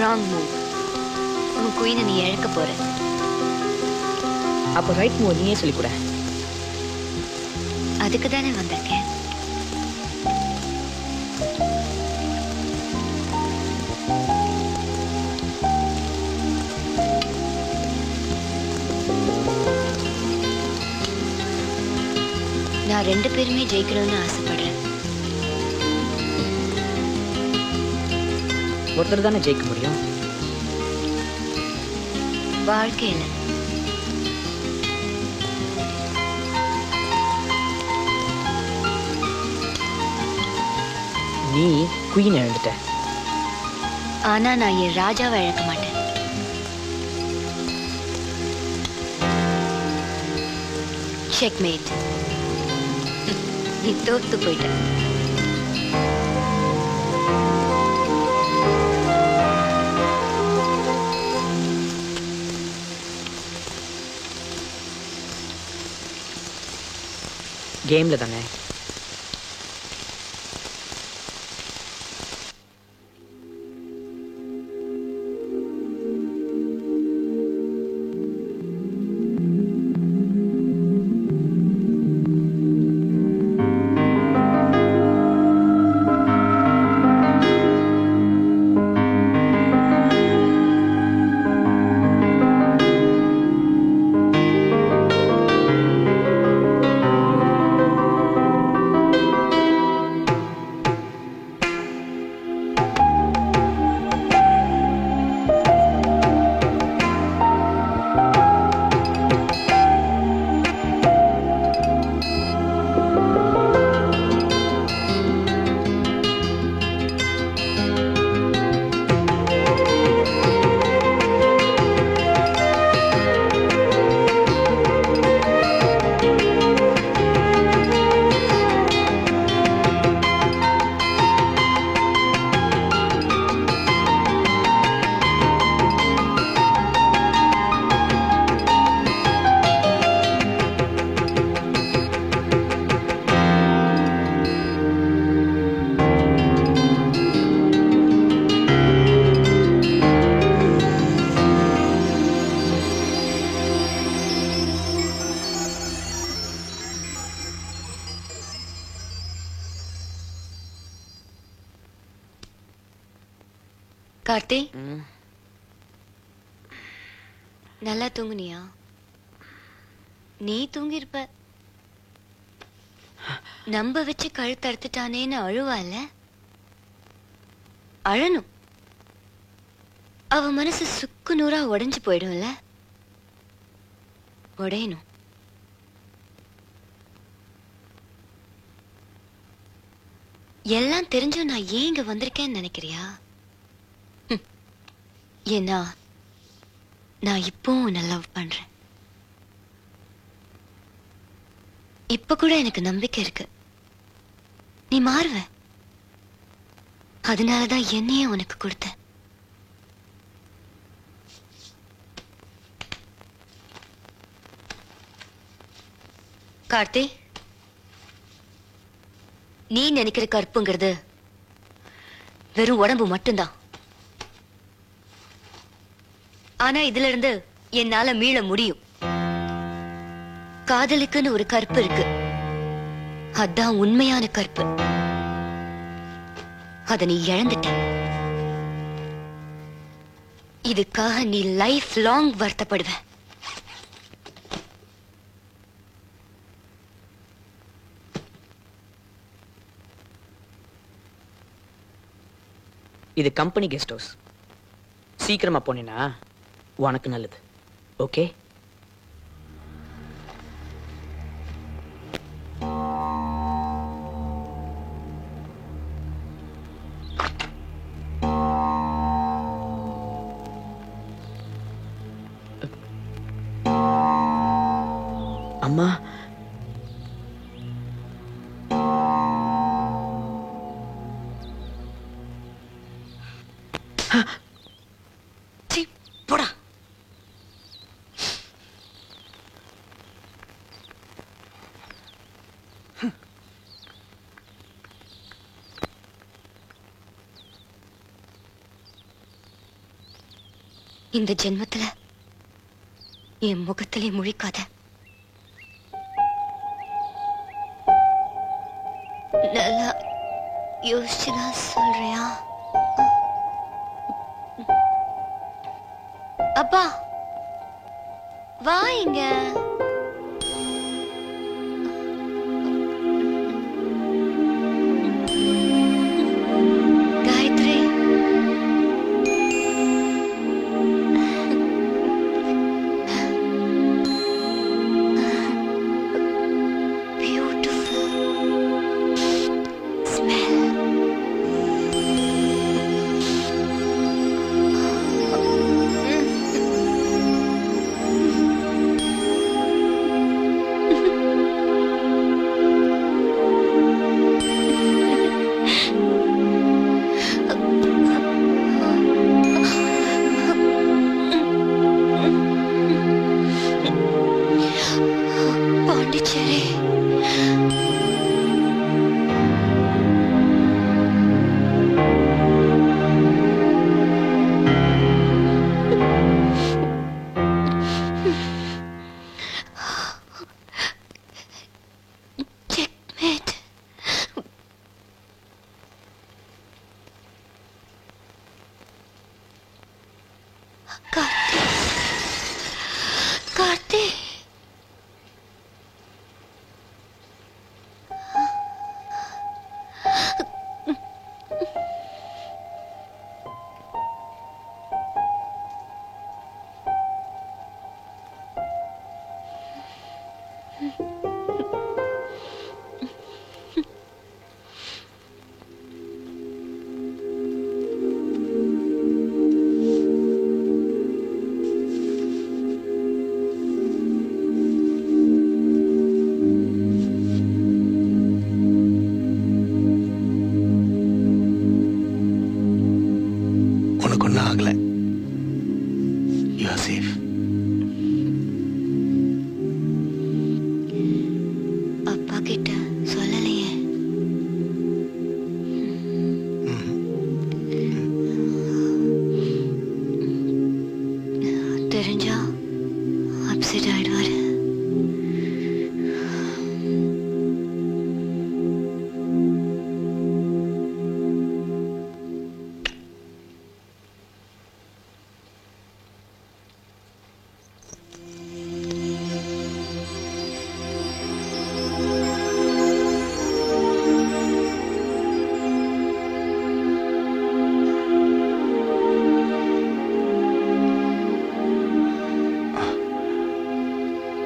Wrong move. உன் குயினை நீ இழக்க போற. அப்போ ரைட் மூவ் நீயே சொல்லிக் கொடு. அதுக்கு தானே வந்திருக்கேன். நான் 2 பேருமே ஜெயிக்கணும்னு ஆசைப்படுறேன். ஒருத்தர் தானே ஜெயிக்க முடியும். வாழ்க்கையில நீ குயின் இழந்துட்ட. ஆனா நான் என் ராஜாவை இழக்க மாட்டேன். செக்மேட். நீ தோத்து போயிட்ட. கேம்ல தானே. கார்த்தி, நல்லா தூங்குனியா? நீ தூங்கிருப்ப. நம்ப வச்சு கழுத்து அறுத்துட்டானேன்னு அழுவால? அழணும். அவ மனசு சுக்கு நூறா உடைஞ்சு போயிடும்ல. உடையணும். எல்லாம் தெரிஞ்சும் நான் ஏன் இங்க வந்திருக்கேன்னு நினைக்கிறியா? ஏன்னா நான் இப்பவும் உன்னை லவ் பண்றேன். இப்ப கூட எனக்கு நம்பிக்கை இருக்கு நீ மாறுவ. அதனாலதான் என்னையே உனக்கு கொடுத்தேன். கார்த்தி, நீ நினைக்கிற கற்புங்கிறது வெறும் உடம்பு மட்டும்தான். ஆனா இதுல இருந்து என்னால மீள முடியும். காதலுக்குன்னு ஒரு கற்பு இருக்கு. அதான் உண்மையான கற்பு. அத நீ இழந்துட்ட. இதுக்காக நீ லைஃப் லாங் வருத்தப்படுவ. இது கம்பெனி கெஸ்ட் ஹவுஸ். சீக்கிரமா போனேன்னா உனக்கு நல்லது. ஓகே? அம்மா, போடா. இந்த ஜென்மத்துல என் முகத்திலே முழிக்காத. நல்லா யோசிச்சுதான் சொல்றியா? அப்பா வா இங்க. காயத்ரி, பாண்டிச்சேரி. Checkmate. கார்த்தி, கார்த்தி. உனக்கு ஒன்றும் ஆகல. You are safe. அப்பா கிட்ட சொல்லலையே. தெரிஞ்சா அப்செட் ஆயிடுவாரு.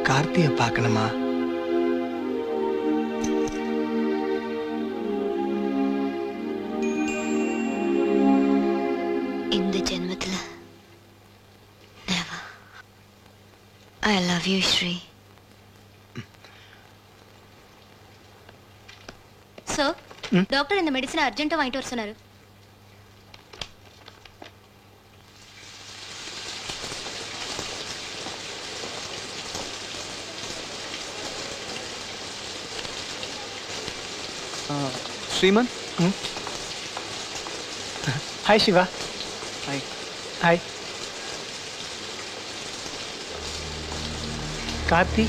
கார்த்தியை பார்க்கணுமா? இந்த ஜென்மத்துல never. I love you, Shri. Sir, doctor இந்த மெடிசனை அர்ஜென்ட்டா வாங்கிட்டு வர சொன்னாரு. Sriman. Hi Siva. Hi. Hi Karthi.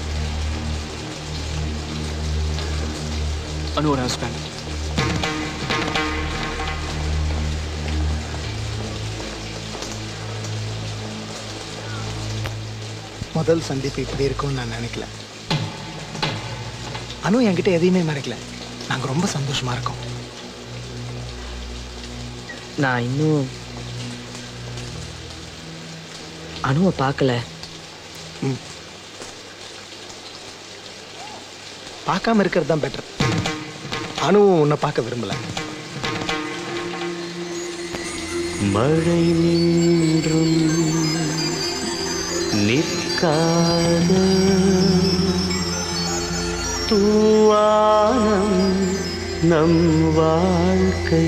அனுவோட ஹஸ்பண்ட். முதல் சந்திப்பு இப்படி இருக்கும்னு நான் நினைக்கல. அனு என்கிட்ட எதையுமே மறைக்கல. நாங்கள் ரொம்ப சந்தோஷமா இருக்கோம். நான் இன்னும் அனுவை பார்க்கல. பார்க்காம இருக்கிறது தான் பெட்டர். அனுவும் உன்னை பார்க்க விரும்பல. மழை நின்றும் நிற்காத தூவானம் நம் வாழ்க்கை.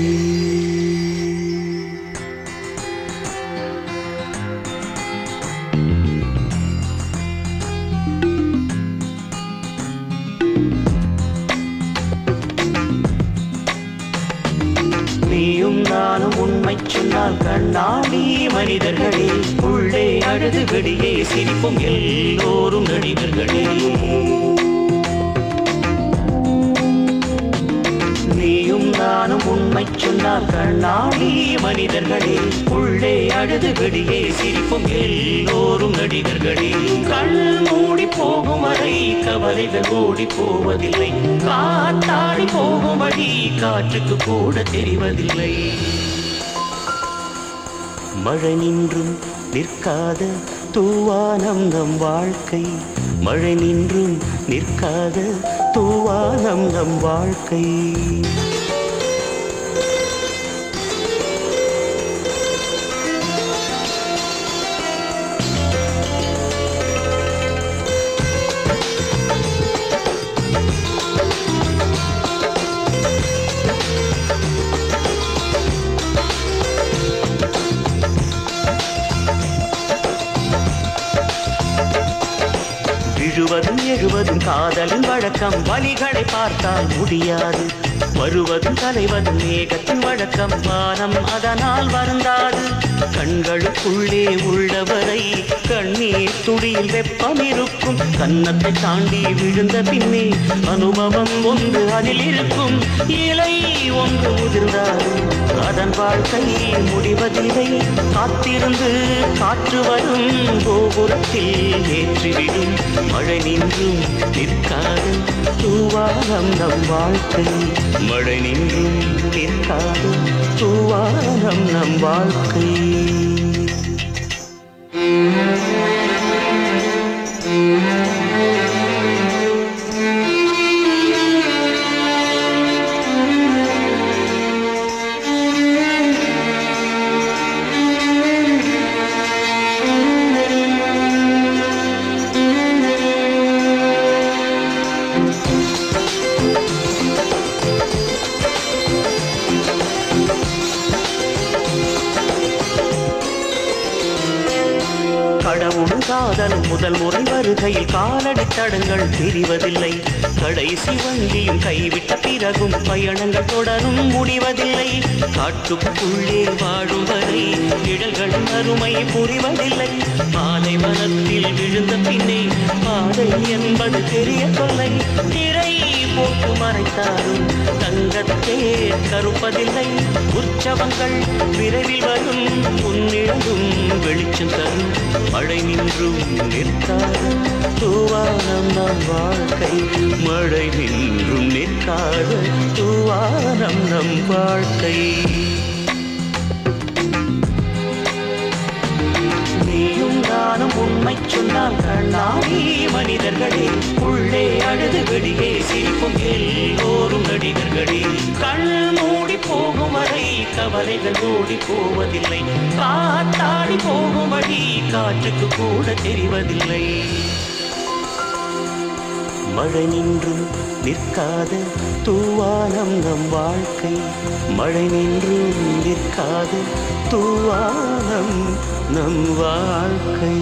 நீயும் நானும் உண்மை சொன்னால் கண்ணாடி மனிதர்களே, உள்ளே அழுது வெளியே சிரிப்பும் எல்லோரும் நடிகர்களே. நானும் உண்மை சொன்னால் கண்ணாடி மனிதர்களே உள்ளே அழுது வெளியே சிரிப்பும் எல்லோரும் நடிகர்களே கண் மூடி போகும் வரை கவலைகள் ஓடி போவதில்லை காத்தாடி போகும் வழி காற்றுக்கு கூட தெரிவதில்லை மழை நின்றும் நிற்காத தூவானம் நம் வாழ்க்கை மழை நின்றும் நிற்காத தூவானம் நம் வாழ்க்கை விழுவதும் எழுவதும் காதலின் வழக்கம் வழிகளை பார்த்தால் முடியாது வருவதும் தலைவதும் மேகத்தின் வழக்கம் வானம் அதனால் வருந்தாது கண்களுக்குள்ளே உள்ளவரை கண்ணீர் துளியில் வெப்பம் இருக்கும் கன்னத்தை தாண்டி விழுந்த பின்னே அனுபவம் ஒன்று அதில் இருக்கும் இலை ஒன்று முதிர்ந்தாது அதன் வாழ்க்கை முடிவதில்லை காத்திருந்து காற்று வரும் கோபுரத்தில் ஏற்றிவிடும் மழை நின்றும் நிற்காது தூவானம் நம் வாழ்க்கை மழை நின்றும் நிற்காது தூவானம் நம் வாழ்க்கை கடவுளும் காதலும் முதல் முறை வருகையில் காலடி தடங்கள் தெரிவதில்லை கடைசி வண்டியும் கைவிட்ட பிறகும் பயணங்கள் தொடரும் முடிவதில்லை காட்டுக்குள்ளே வாழும் வரை நிழல்களின் அருமை புரிவதில்லை பாலைவனத்தில் விழுந்த பின்னே பாதை என்பது தெரிய தொல்லை திரை போட்டு மறைத்தாலும் தங்கத்தே கருப்பதில்லை உற்சவங்கள் விரைவில் வரும் உன்னிழந்தும் வெளிச்சம் தரும் மழை நின்றும் நிற்காது தூவானம் நம் வாழ்க்கை மழை நின்றும் நிற்காது தூவானம் நம் வாழ்க்கை நீயும் நானும் உண்மை சொன்னால் கண்ணாடி மனிதர்களே உள்ளே அழுது வெளியே சிரிப்பும் எல்லோரும் நடிகர்களே கண் மூடி போகும் வரை கவலைகள் ஓடி போவதில்லை காத்தாடி போகும் வழி காற்றுக்கு கூட தெரிவதில்லை மழை நின்றும் நிற்காத தூவானம் நம் வாழ்க்கை மழை நின்றும் நிற்காத தூவானம் நம் வாழ்க்கை